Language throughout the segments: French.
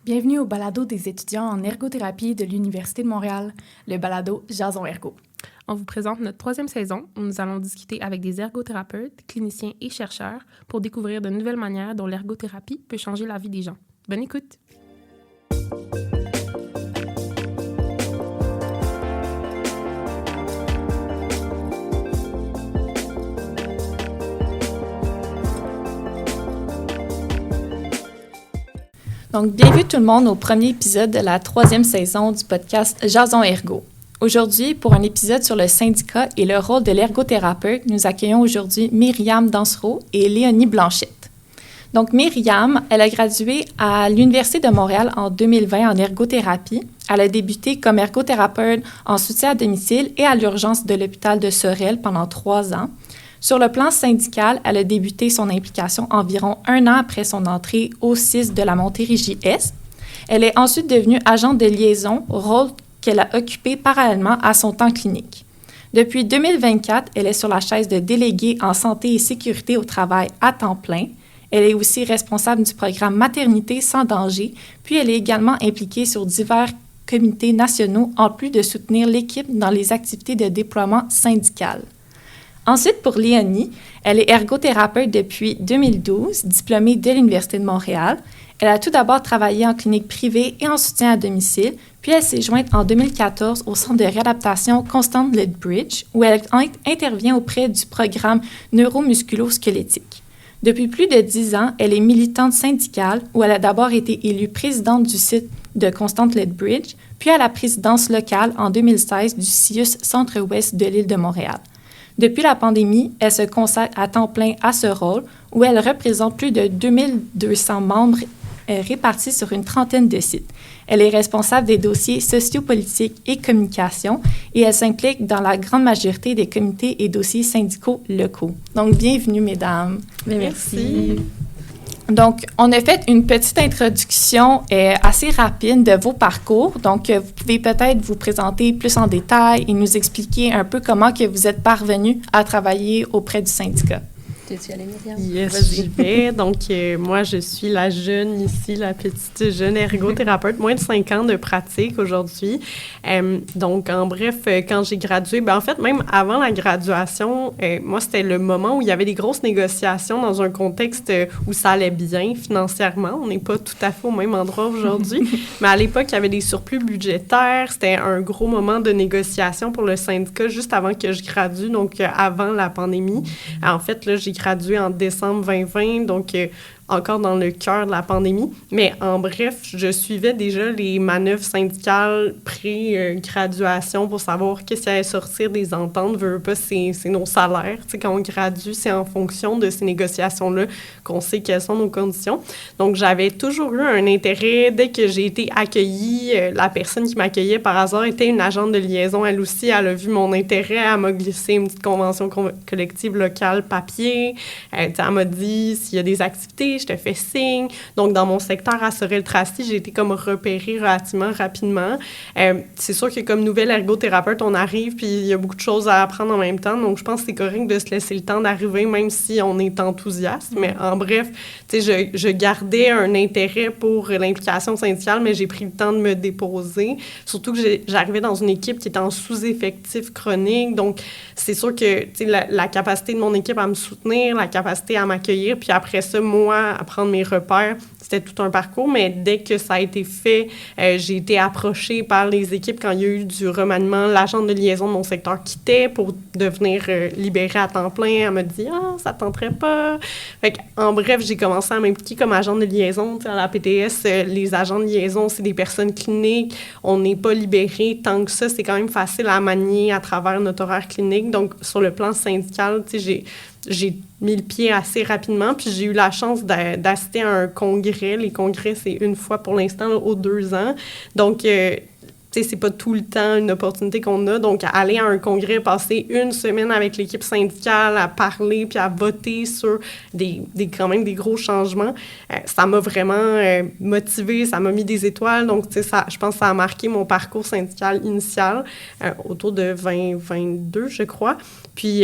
Bienvenue au balado des étudiants en ergothérapie de l'Université de Montréal, le balado Jason Ergo. On vous présente notre 3e saison où nous allons discuter avec des ergothérapeutes, cliniciens et chercheurs pour découvrir de nouvelles manières dont l'ergothérapie peut changer la vie des gens. Bonne écoute! Donc, bienvenue tout le monde au premier épisode de la 3e saison du podcast Jason Ergo. Aujourd'hui, pour un épisode sur le syndicat et le rôle de l'ergothérapeute, nous accueillons aujourd'hui Myriam Dansereau et Léonie Blanchette. Donc, Myriam, elle a gradué à l'Université de Montréal en 2020 en ergothérapie. Elle a débuté comme ergothérapeute en soutien à domicile et à l'urgence de l'hôpital de Sorel pendant 3 ans. Sur le plan syndical, elle a débuté son implication environ 1 an après son entrée au CIS de la Montérégie-Est. Elle est ensuite devenue agente de liaison, rôle qu'elle a occupé parallèlement à son temps clinique. Depuis 2024, elle est sur la chaise de déléguée en santé et sécurité au travail à temps plein. Elle est aussi responsable du programme Maternité sans danger, puis elle est également impliquée sur divers comités nationaux en plus de soutenir l'équipe dans les activités de déploiement syndical. Ensuite, pour Léonie, elle est ergothérapeute depuis 2012, diplômée de l'Université de Montréal. Elle a tout d'abord travaillé en clinique privée et en soutien à domicile, puis elle s'est jointe en 2014 au Centre de réadaptation Constant Lethbridge, où elle intervient auprès du programme neuromusculo-squelettique. Depuis plus de 10 ans, elle est militante syndicale, où elle a d'abord été élue présidente du site de Constant Lethbridge, puis à la présidence locale en 2016 du CIUS Centre-Ouest de l'île de Montréal. Depuis la pandémie, elle se consacre à temps plein à ce rôle où elle représente plus de 2200 membres répartis sur une trentaine de sites. Elle est responsable des dossiers sociopolitiques et communication et elle s'implique dans la grande majorité des comités et dossiers syndicaux locaux. Donc, bienvenue, mesdames. Merci. Donc, on a fait une petite introduction assez rapide de vos parcours. Donc, vous pouvez peut-être vous présenter plus en détail et nous expliquer un peu comment que vous êtes parvenus à travailler auprès du syndicat. Tu allais, Myriam? Yes, j'y vais. Donc, moi, je suis la jeune ici, la petite jeune ergothérapeute, moins de 5 ans de pratique aujourd'hui. Donc, en bref, quand j'ai gradué, en fait, même avant la graduation, moi, c'était le moment où il y avait des grosses négociations dans un contexte où ça allait bien financièrement. On n'est pas tout à fait au même endroit aujourd'hui, mais à l'époque, il y avait des surplus budgétaires. C'était un gros moment de négociation pour le syndicat juste avant que je gradue, donc avant la pandémie. En fait, là, j'ai gradué en décembre 2020, donc encore dans le cœur de la pandémie. Mais en bref, je suivais déjà les manœuvres syndicales pré-graduation pour savoir qu'est-ce qui allait sortir des ententes. Veux pas, c'est nos salaires. Tu sais, quand on gradue, c'est en fonction de ces négociations-là qu'on sait quelles sont nos conditions. Donc, j'avais toujours eu un intérêt. Dès que j'ai été accueillie, la personne qui m'accueillait par hasard était une agente de liaison. Elle aussi, elle a vu mon intérêt. Elle m'a glissé une petite convention collective locale papier. Elle m'a dit s'il y a des activités, je te fais signe. Donc, dans mon secteur à Sorel-Tracy, j'ai été comme repérée relativement rapidement. C'est sûr que comme nouvelle ergothérapeute, on arrive puis il y a beaucoup de choses à apprendre en même temps. Donc, je pense que c'est correct de se laisser le temps d'arriver, même si on est enthousiaste. Mais en bref, tu sais, je gardais un intérêt pour l'implication syndicale, mais j'ai pris le temps de me déposer. Surtout que j'arrivais dans une équipe qui était en sous-effectif chronique. Donc, c'est sûr que, tu sais, la capacité de mon équipe à me soutenir, la capacité à m'accueillir, puis après ça, moi, à prendre mes repères, c'était tout un parcours, mais dès que ça a été fait, j'ai été approchée par les équipes quand il y a eu du remaniement. L'agente de liaison de mon secteur quittait pour devenir libérée à temps plein. Elle me dit « Ah, ça ne tenterait pas! » Fait en bref, j'ai commencé à m'impliquer comme agente de liaison. À la PTS, les agents de liaison, c'est des personnes cliniques. On n'est pas libéré tant que ça. C'est quand même facile à manier à travers notre horaire clinique. Donc, sur le plan syndical, tu sais, j'ai mis le pied assez rapidement, puis j'ai eu la chance d'assister à un congrès. Les congrès, c'est une fois pour l'instant, aux 2 ans. Donc, c'est pas tout le temps une opportunité qu'on a. Donc, aller à un congrès, passer une semaine avec l'équipe syndicale à parler puis à voter sur quand même des gros changements, ça m'a vraiment motivée, ça m'a mis des étoiles. Donc, je pense que ça a marqué mon parcours syndical initial autour de 2022, je crois. Puis,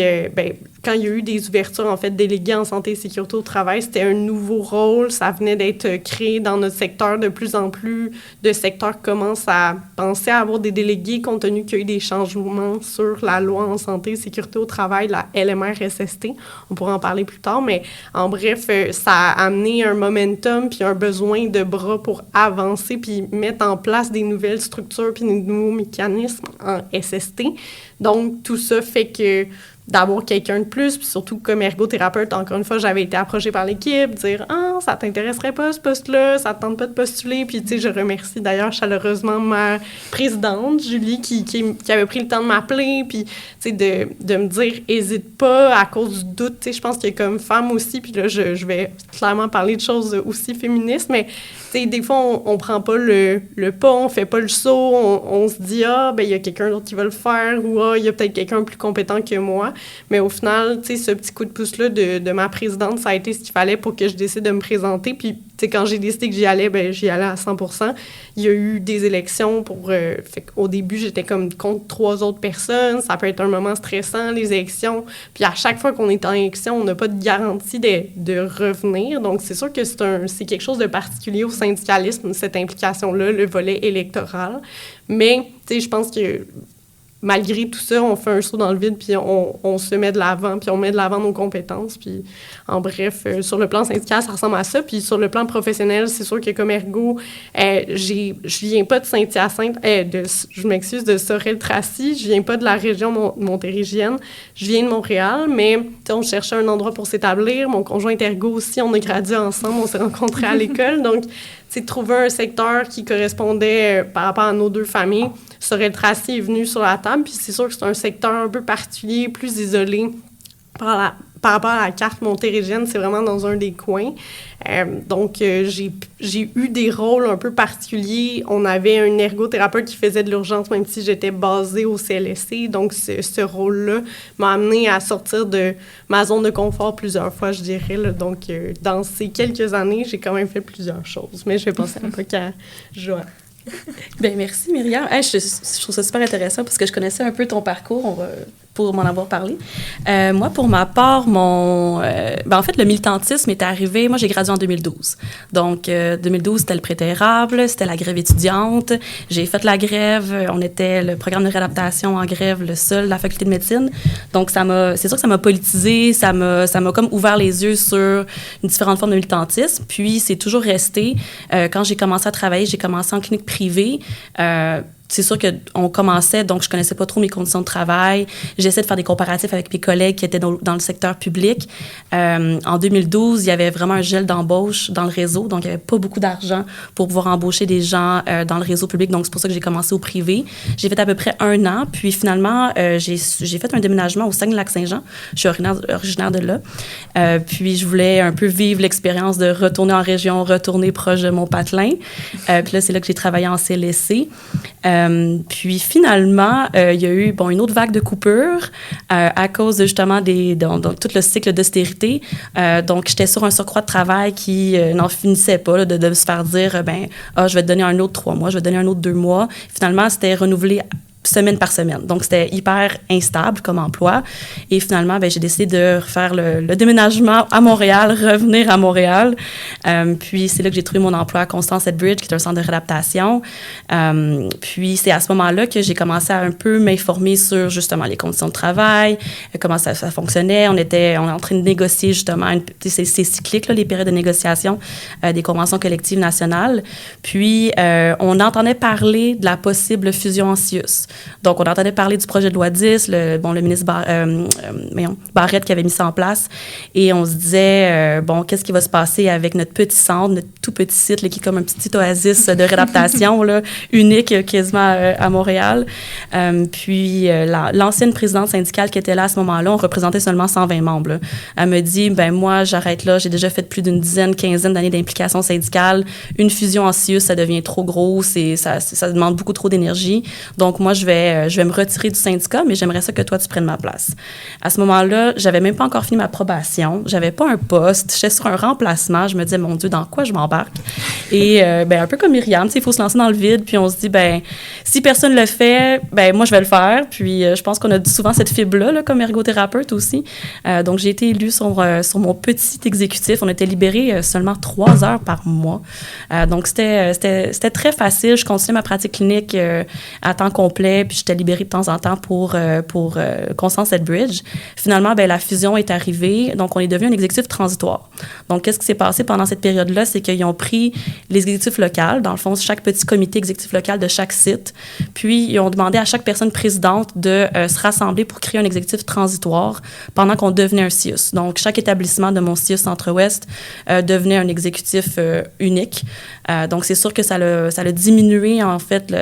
quand il y a eu des ouvertures, en fait, déléguées en santé et sécurité au travail, c'était un nouveau rôle. Ça venait d'être créé dans notre secteur. De plus en plus de secteurs commencent à penser à avoir des délégués compte tenu qu'il y a eu des changements sur la loi en santé et sécurité au travail, la LMR-SST. On pourra en parler plus tard, mais en bref, ça a amené un momentum puis un besoin de bras pour avancer puis mettre en place des nouvelles structures puis des nouveaux mécanismes en SST. Donc, tout ça fait que d'avoir quelqu'un de plus, puis surtout comme ergothérapeute, encore une fois, j'avais été approchée par l'équipe, dire « Ah, ça t'intéresserait pas ce poste-là, ça te tente pas de postuler », puis tu sais, je remercie d'ailleurs chaleureusement ma présidente, Julie, qui avait pris le temps de m'appeler, puis tu sais, de me dire « Hésite pas à cause du doute », tu sais, je pense que comme femme aussi, puis là, je vais clairement parler de choses aussi féministes, mais tu sais, des fois, on prend pas le pas, on fait pas le saut, on se dit « Ah, ben il y a quelqu'un d'autre qui va le faire » ou « Ah, il y a peut-être quelqu'un plus compétent que moi ». Mais au final, tu sais, ce petit coup de pouce-là de ma présidente, ça a été ce qu'il fallait pour que je décide de me présenter. Puis, tu sais, quand j'ai décidé que j'y allais, ben j'y allais à 100%. Il y a eu des élections fait qu'au début, j'étais comme contre 3 autres personnes. Ça peut être un moment stressant, les élections. Puis à chaque fois qu'on est en élection, on n'a pas de garantie de revenir. Donc, c'est sûr que c'est quelque chose de particulier au syndicalisme, cette implication-là, le volet électoral. Mais, tu sais, je pense que malgré tout ça, on fait un saut dans le vide, puis on se met de l'avant, puis on met de l'avant nos compétences. Puis, en bref, sur le plan syndical, ça ressemble à ça. Puis, sur le plan professionnel, c'est sûr que comme ergo, je viens pas de Saint-Hyacinthe, je m'excuse, de Sorel-Tracy. Je viens pas de la région montérégienne. Je viens de Montréal, mais on cherchait un endroit pour s'établir. Mon conjoint est ergo aussi, on a gradué ensemble, on s'est rencontrés à l'école. Donc, c'est de trouver un secteur qui correspondait par rapport à nos deux familles. Sorel-Tracy est venu sur la table, puis c'est sûr que c'est un secteur un peu particulier, plus isolé par rapport à la carte montérégienne, c'est vraiment dans un des coins. Donc, j'ai eu des rôles un peu particuliers. On avait un ergothérapeute qui faisait de l'urgence, même si j'étais basée au CLSC. Donc, ce rôle-là m'a amenée à sortir de ma zone de confort plusieurs fois, je dirais. Là. Donc, dans ces quelques années, j'ai quand même fait plusieurs choses. Mais je vais passer un peu qu'à Joanne. Bien, merci, Myriam. Je trouve ça super intéressant parce que je connaissais un peu ton parcours pour m'en avoir parlé. Moi, pour ma part, en fait, le militantisme est arrivé... Moi, j'ai gradué en 2012. Donc, 2012, c'était le prêt érable, c'était la grève étudiante. J'ai fait la grève. On était le programme de réadaptation en grève, le seul de la faculté de médecine. Donc, c'est sûr que ça m'a politisé, ça m'a comme ouvert les yeux sur différentes formes de militantisme. Puis, c'est toujours resté. Quand j'ai commencé à travailler, j'ai commencé en clinique privée. C'est sûr qu'on commençait, donc je connaissais pas trop mes conditions de travail. J'essayais de faire des comparatifs avec mes collègues qui étaient dans le secteur public. En 2012, il y avait vraiment un gel d'embauche dans le réseau, donc il y avait pas beaucoup d'argent pour pouvoir embaucher des gens dans le réseau public. Donc c'est pour ça que j'ai commencé au privé. J'ai fait à peu près 1 an, puis finalement, j'ai fait un déménagement au Saguenay-Lac-Saint-Jean. Je suis originaire de là. Puis je voulais un peu vivre l'expérience de retourner en région, retourner proche de mon patelin. Puis là, c'est là que j'ai travaillé en CLSC. Puis finalement, il y a eu une autre vague de coupures à cause de, justement dans tout le cycle d'austérité. Donc, j'étais sur un surcroît de travail qui n'en finissait pas là, de se faire dire je vais te donner un autre 3 mois, je vais te donner un autre 2 mois. Finalement, c'était renouvelé semaine par semaine. Donc, c'était hyper instable comme emploi. Et finalement, j'ai décidé de refaire le déménagement à Montréal, revenir à Montréal. Puis, c'est là que j'ai trouvé mon emploi à Constance-Edbridge, qui est un centre de réadaptation. Puis, c'est à ce moment-là que j'ai commencé à un peu m'informer sur, justement, les conditions de travail, comment ça fonctionnait. On est en train de négocier, justement, c'est cyclique, là, les périodes de négociation des conventions collectives nationales. Puis, on entendait parler de la possible fusion en CIUS. Donc, on entendait parler du projet de loi 10, le ministre Barrette qui avait mis ça en place. Et on se disait, qu'est-ce qui va se passer avec notre petit centre, notre tout petit site, là, qui est comme un petit oasis de réadaptation, là, unique quasiment à Montréal. Puis, l'ancienne présidente syndicale qui était là à ce moment-là, on représentait seulement 120 membres. Là. Elle me dit, moi, j'arrête là, j'ai déjà fait plus d'une quinzaine d'années d'implication syndicale. Une fusion en CIUS, ça devient trop gros, ça demande beaucoup trop d'énergie. Donc, moi, je vais me retirer du syndicat, mais j'aimerais ça que toi, tu prennes ma place. À ce moment-là, j'avais même pas encore fini ma probation. J'avais pas un poste. J'étais sur un remplacement. Je me disais, mon Dieu, dans quoi je m'embarque? Et, un peu comme Myriam, il faut se lancer dans le vide, puis on se dit, si personne le fait, moi, je vais le faire. Puis, je pense qu'on a souvent cette fibre-là, là, comme ergothérapeute aussi. Donc, j'ai été élue sur mon petit exécutif. On était libérés seulement 3 heures par mois. Donc, c'était très facile. Je continuais ma pratique clinique à temps complet, puis j'étais libérée de temps en temps pour Constance Edbridge. Finalement, la fusion est arrivée, donc on est devenu un exécutif transitoire. Donc, qu'est-ce qui s'est passé pendant cette période-là? C'est qu'ils ont pris l'exécutif local, dans le fond, chaque petit comité exécutif local de chaque site, puis ils ont demandé à chaque personne présidente de se rassembler pour créer un exécutif transitoire pendant qu'on devenait un CIUS. Donc, chaque établissement de mon CIUS Centre-Ouest devenait un exécutif unique. Donc, c'est sûr que ça l'a diminué, en fait,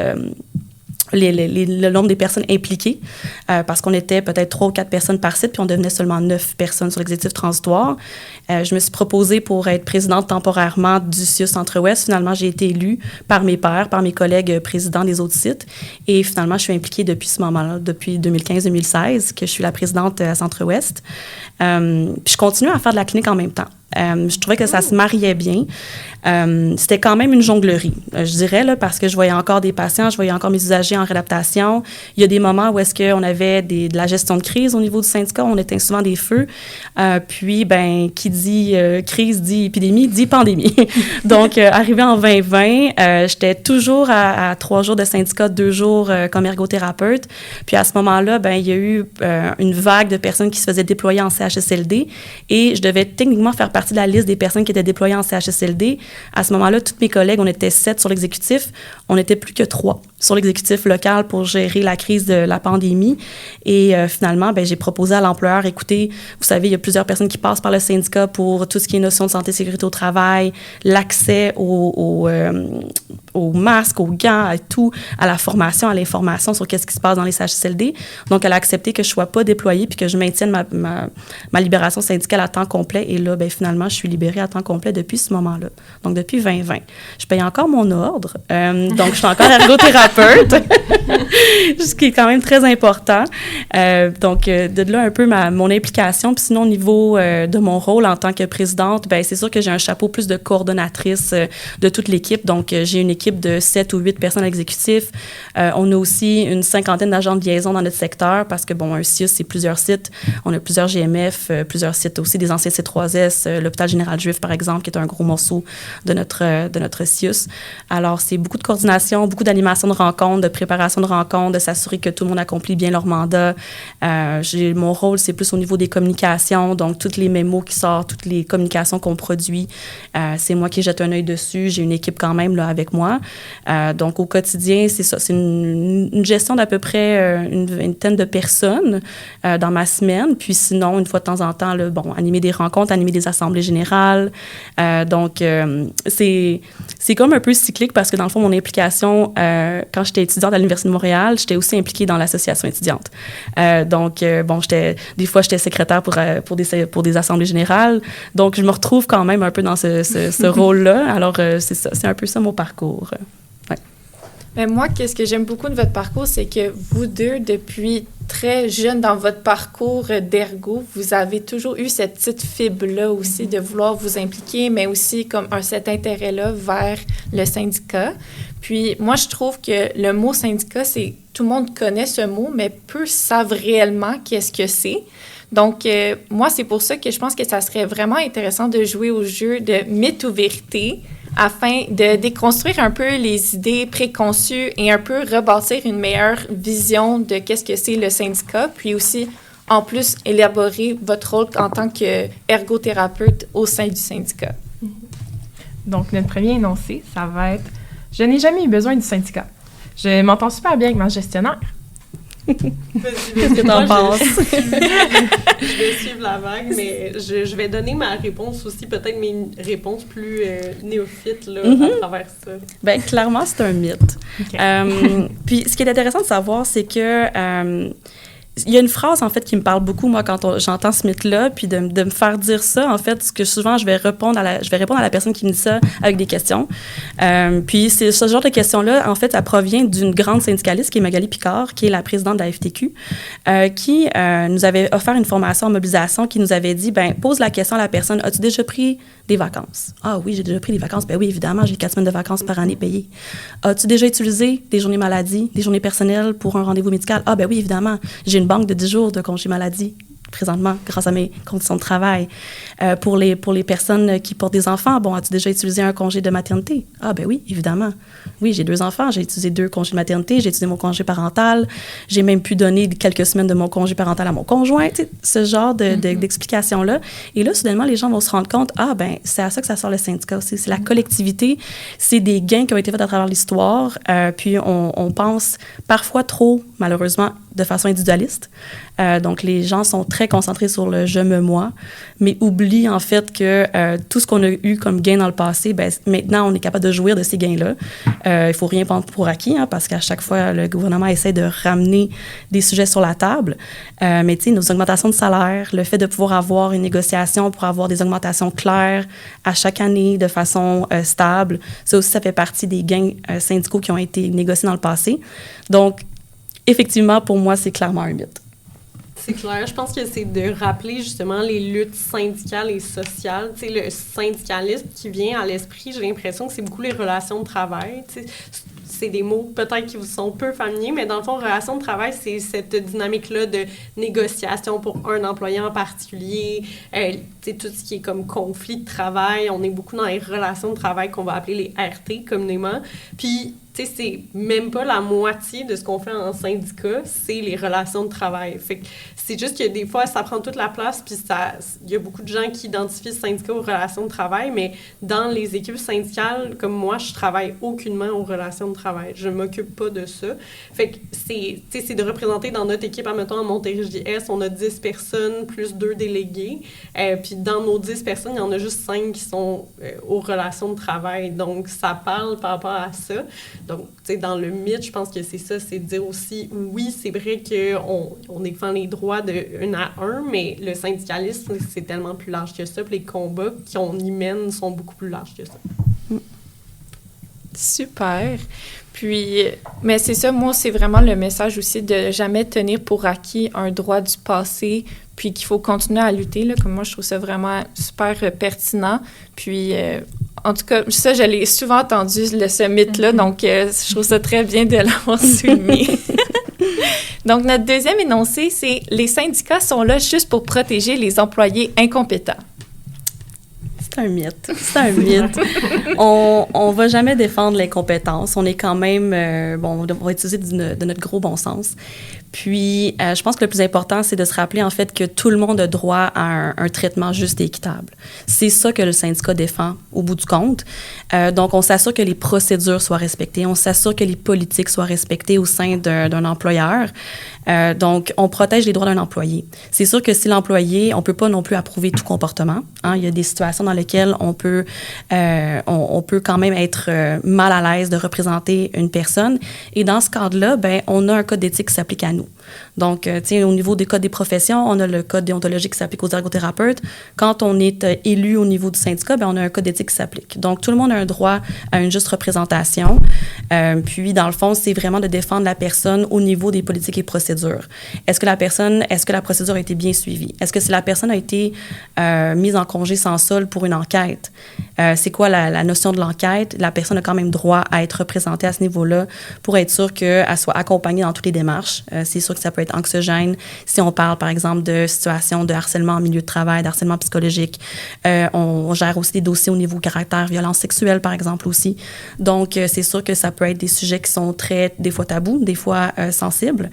le nombre des personnes impliquées, parce qu'on était peut-être 3 ou 4 personnes par site, puis on devenait seulement 9 personnes sur l'exécutif transitoire. Je me suis proposée pour être présidente temporairement du CIUS Centre-Ouest. Finalement, j'ai été élue par mes pairs, par mes collègues présidents des autres sites. Et finalement, je suis impliquée depuis ce moment-là, depuis 2015-2016, que je suis la présidente à Centre-Ouest. Puis je continue à faire de la clinique en même temps. Je trouvais que ça se mariait bien. C'était quand même une jonglerie, je dirais, là, parce que je voyais encore des patients, je voyais encore mes usagers en réadaptation. Il y a des moments où est-ce qu'on avait de la gestion de crise au niveau du syndicat, on éteint souvent des feux. Puis, qui dit crise, dit épidémie, dit pandémie. Donc, arrivé en 2020, j'étais toujours à 3 jours de syndicat, 2 jours comme ergothérapeute. Puis, à ce moment-là, il y a eu une vague de personnes qui se faisaient déployer en CHSLD et je devais techniquement faire partie de la liste des personnes qui étaient déployées en CHSLD. À ce moment-là, tous mes collègues, on était 7 sur l'exécutif. On n'était plus que 3 sur l'exécutif local pour gérer la crise de la pandémie. Et finalement, j'ai proposé à l'employeur, écoutez, vous savez, il y a plusieurs personnes qui passent par le syndicat pour tout ce qui est notion de santé et sécurité au travail, l'accès aux masques, aux gants, à tout, à la formation, à l'information sur qu'est-ce qui se passe dans les CHSLD. Donc, elle a accepté que je ne sois pas déployée puis que je maintienne ma libération syndicale à temps complet. Et là, finalement, je suis libérée à temps complet depuis ce moment-là. Donc, depuis 2020. Je paye encore mon ordre. Donc, je suis encore ergothérapeute, ce qui est quand même très important. Donc, de là un peu mon implication. Puis sinon, au niveau de mon rôle en tant que présidente, c'est sûr que j'ai un chapeau plus de coordonnatrice de toute l'équipe. Donc, j'ai une équipe de 7 ou 8 personnes à l'exécutif. On a aussi une 50aine d'agents de liaison dans notre secteur parce que, un CIUS, c'est plusieurs sites. On a plusieurs GMF, plusieurs sites aussi, des anciens C3S, l'hôpital général juif, par exemple, qui est un gros morceau de notre CIUS. Alors, c'est beaucoup de coordination, beaucoup d'animation de rencontres, de préparation de rencontres, de s'assurer que tout le monde accomplit bien leur mandat. Mon rôle, c'est plus au niveau des communications, donc toutes les mémos qui sortent, toutes les communications qu'on produit, c'est moi qui jette un œil dessus. J'ai une équipe quand même là, avec moi. Donc, au quotidien, c'est ça. C'est une gestion d'à peu près une vingtaine de personnes dans ma semaine. Puis sinon, une fois de temps en temps, là, animer des rencontres, animer des assemblées générales. Donc, c'est comme un peu cyclique parce que dans le fond, mon implication, quand j'étais étudiante à l'Université de Montréal, j'étais aussi impliquée dans l'association étudiante. Donc, des fois, j'étais secrétaire pour des assemblées générales. Donc, je me retrouve quand même un peu dans ce rôle-là. Alors, c'est ça, c'est un peu ça mon parcours. Mais moi, ce que j'aime beaucoup de votre parcours, c'est que vous deux, depuis très jeune dans votre parcours d'ergo, vous avez toujours eu cette petite fibre-là aussi de vouloir vous impliquer, mais aussi comme cet intérêt-là vers le syndicat. Puis moi, je trouve que le mot syndicat, tout le monde connaît ce mot, mais peu savent réellement qu'est-ce que c'est. Donc, moi, c'est pour ça que je pense que ça serait vraiment intéressant de jouer au jeu de mythe ou vérité afin de déconstruire un peu les idées préconçues et un peu rebâtir une meilleure vision de qu'est-ce que c'est le syndicat, puis aussi, en plus, élaborer votre rôle en tant qu'ergothérapeute au sein du syndicat. Donc, notre premier énoncé, ça va être « Je n'ai jamais eu besoin du syndicat. Je m'entends super bien avec ma gestionnaire. Qu'est-ce que t'en penses? Je vais suivre la vague, mais je vais donner ma réponse aussi, peut-être mes réponses plus néophytes là, à travers ça. Bien, clairement, c'est un mythe. Okay. Puis, ce qui est intéressant de savoir, c'est que il y a une phrase, en fait, qui me parle beaucoup, moi, quand j'entends ce mythe-là, puis de me faire dire ça, en fait, ce que souvent, je vais répondre à la personne qui me dit ça avec des questions. Puis, ce genre de questions-là, en fait, ça provient d'une grande syndicaliste qui est Magali Picard, qui est la présidente de la FTQ, qui nous avait offert une formation en mobilisation, qui nous avait dit, ben pose la question à la personne, as-tu déjà pris des vacances? Ah oui, j'ai déjà pris des vacances. Ben oui, évidemment, j'ai 4 semaines de vacances par année payées. As-tu déjà utilisé des journées maladie, des journées personnelles pour un rendez-vous médical? Ah ben oui, évidemment, j'ai une banque de 10 jours de congé maladie présentement grâce à mes conditions de travail. Pour les personnes qui portent des enfants, bon, as-tu déjà utilisé un congé de maternité? Ah ben oui, évidemment. Oui, j'ai 2 enfants, j'ai utilisé 2 congés de maternité, j'ai utilisé mon congé parental, j'ai même pu donner quelques semaines de mon congé parental à mon conjoint, tu sais, ce genre d'explications-là. Et là, soudainement, les gens vont se rendre compte, ah ben c'est à ça que ça sort le syndicat aussi, c'est la collectivité, c'est des gains qui ont été faits à travers l'histoire, puis on pense parfois trop, malheureusement, de façon individualiste. Donc, les gens sont très concentrés sur le « je me moi », mais oublient en fait que tout ce qu'on a eu comme gain dans le passé, ben, maintenant, on est capable de jouir de ces gains-là. Il ne faut rien prendre pour acquis, hein, parce qu'à chaque fois, le gouvernement essaie de ramener des sujets sur la table. Mais tu sais, nos augmentations de salaire, le fait de pouvoir avoir une négociation pour avoir des augmentations claires à chaque année de façon stable, ça aussi, ça fait partie des gains syndicaux qui ont été négociés dans le passé. Donc, effectivement, pour moi, c'est clairement un mythe. C'est clair. Je pense que c'est de rappeler justement les luttes syndicales et sociales. Tu sais, le syndicalisme qui vient à l'esprit, j'ai l'impression que c'est beaucoup les relations de travail. Tu sais, c'est des mots peut-être qui vous sont peu familiers, mais dans le fond, relation de travail, c'est cette dynamique-là de négociation pour un employé en particulier. Tu sais, tout ce qui est comme conflit de travail, on est beaucoup dans les relations de travail qu'on va appeler les RT communément. Puis, tu sais, c'est même pas la moitié de ce qu'on fait en syndicat, c'est les relations de travail. Fait que c'est juste que des fois, ça prend toute la place, puis il y a beaucoup de gens qui identifient le syndicat aux relations de travail, mais dans les équipes syndicales, comme moi, je travaille aucunement aux relations de travail. Je m'occupe pas de ça. Fait que c'est de représenter dans notre équipe, admettons, en Montérégie-Est, on a 10 personnes plus 2 délégués, puis dans nos 10 personnes, il y en a juste 5 qui sont aux relations de travail. Donc, ça parle par rapport à ça. Donc, tu sais, dans le mythe, je pense que c'est ça, c'est de dire aussi, oui, c'est vrai qu'on défend les droits de 1 à 1, mais le syndicalisme, c'est tellement plus large que ça, puis les combats qu'on y mène sont beaucoup plus larges que ça. Super. Puis, mais c'est ça, moi, c'est vraiment le message aussi de jamais tenir pour acquis un droit du passé, puis qu'il faut continuer à lutter, là, comme moi, je trouve ça vraiment super pertinent. Puis, en tout cas, ça, je l'ai souvent entendu, ce mythe-là, donc je trouve ça très bien de l'avoir souligné. Donc, notre deuxième énoncé, c'est « Les syndicats sont là juste pour protéger les employés incompétents ». C'est un mythe. C'est un mythe. On va jamais défendre l'incompétence. On est quand même... on va utiliser de notre gros bon sens. Puis, je pense que le plus important, c'est de se rappeler, en fait, que tout le monde a droit à un traitement juste et équitable. C'est ça que le syndicat défend, au bout du compte. Donc, on s'assure que les procédures soient respectées. On s'assure que les politiques soient respectées au sein d'un employeur. Donc, on protège les droits d'un employé. C'est sûr que si l'employé, on peut pas non plus approuver tout comportement. Hein, il y a des situations dans lesquelles on peut quand même être mal à l'aise de représenter une personne. Et dans ce cadre-là, ben, on a un code d'éthique qui s'applique à nous. Donc, tu sais, au niveau des codes des professions, on a le code déontologique qui s'applique aux ergothérapeutes. Quand on est élu au niveau du syndicat, ben, on a un code d'éthique qui s'applique. Donc, tout le monde a un droit à une juste représentation. Puis, dans le fond, c'est vraiment de défendre la personne au niveau des politiques et procédures. Est-ce que la procédure a été bien suivie? Est-ce que si la personne a été mise en congé sans solde pour une enquête? C'est quoi la notion de l'enquête? La personne a quand même droit à être représentée à ce niveau-là pour être sûre qu'elle soit accompagnée dans toutes les démarches. C'est sûr que ça peut être être anxiogène. Si on parle, par exemple, de situations de harcèlement en milieu de travail, de harcèlement psychologique, on gère aussi des dossiers au niveau caractère, violence sexuelle, par exemple, aussi. Donc, c'est sûr que ça peut être des sujets qui sont des fois tabous, des fois sensibles.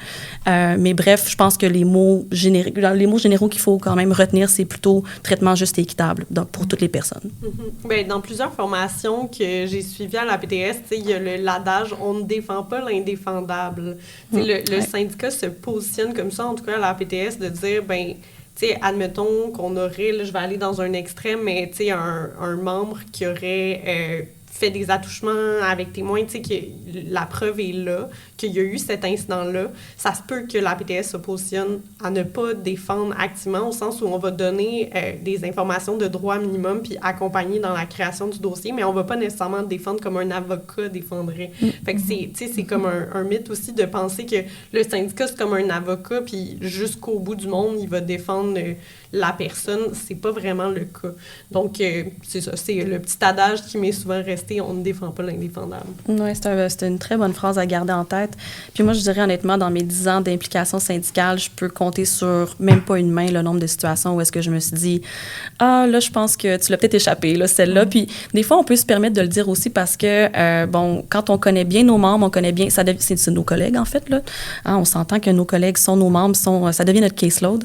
Mais bref, je pense que les mots généraux qu'il faut quand même retenir, c'est plutôt traitement juste et équitable donc, pour toutes les personnes. Mm-hmm. Bien, dans plusieurs formations que j'ai suivies à la PTS, il y a l'adage « on ne défend pas l'indéfendable ». Le syndicat se positionne comme ça, en tout cas à la PTS, de dire, ben, tu sais, admettons qu'on aurait, là, je vais aller dans un extrême, mais tu sais, un membre qui aurait fait des attouchements avec témoins, tu sais, que la preuve est là, qu'il y a eu cet incident-là, ça se peut que la PTS se positionne à ne pas défendre activement, au sens où on va donner des informations de droit minimum puis accompagner dans la création du dossier, mais on va pas nécessairement défendre comme un avocat défendrait. Fait que c'est comme un mythe aussi de penser que le syndicat, c'est comme un avocat, puis jusqu'au bout du monde, il va défendre la personne. C'est pas vraiment le cas. Donc, c'est ça, c'est le petit adage qui m'est souvent resté, on ne défend pas l'indéfendable. Oui, c'est une très bonne phrase à garder en tête. Puis moi, je dirais honnêtement, dans mes 10 ans d'implication syndicale, je peux compter sur même pas une main le nombre de situations où est-ce que je me suis dit « Ah, là, je pense que tu l'as peut-être échappé, là, celle-là. » Puis des fois, on peut se permettre de le dire aussi parce que, bon, quand on connaît bien nos membres, on connaît bien, c'est nos collègues, en fait, là. Hein, on s'entend que nos collègues sont nos membres, ça devient notre caseload.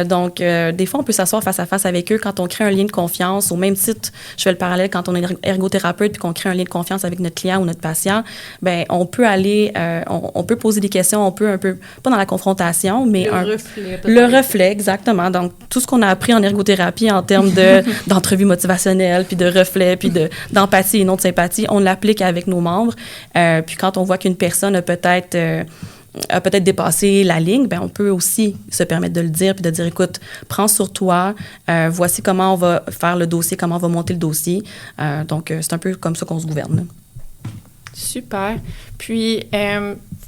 Donc, des fois, on peut s'asseoir face à face avec eux quand on crée un lien de confiance. Au même titre, je fais le parallèle quand on est ergothérapeute puis qu'on crée un lien de confiance avec notre client ou notre patient, ben on peut aller, on peut poser des questions, on peut un peu, pas dans la confrontation, mais le reflet, exactement. Donc, tout ce qu'on a appris en ergothérapie en termes d'entrevue motivationnelle, puis de reflet, puis d'empathie et non de sympathie, on l'applique avec nos membres. Puis quand on voit qu'une personne a peut-être dépassé la ligne, ben on peut aussi se permettre de le dire puis de dire, écoute, prends sur toi, voici comment on va faire le dossier, comment on va monter le dossier. Donc, c'est un peu comme ça qu'on se gouverne. Super. Puis,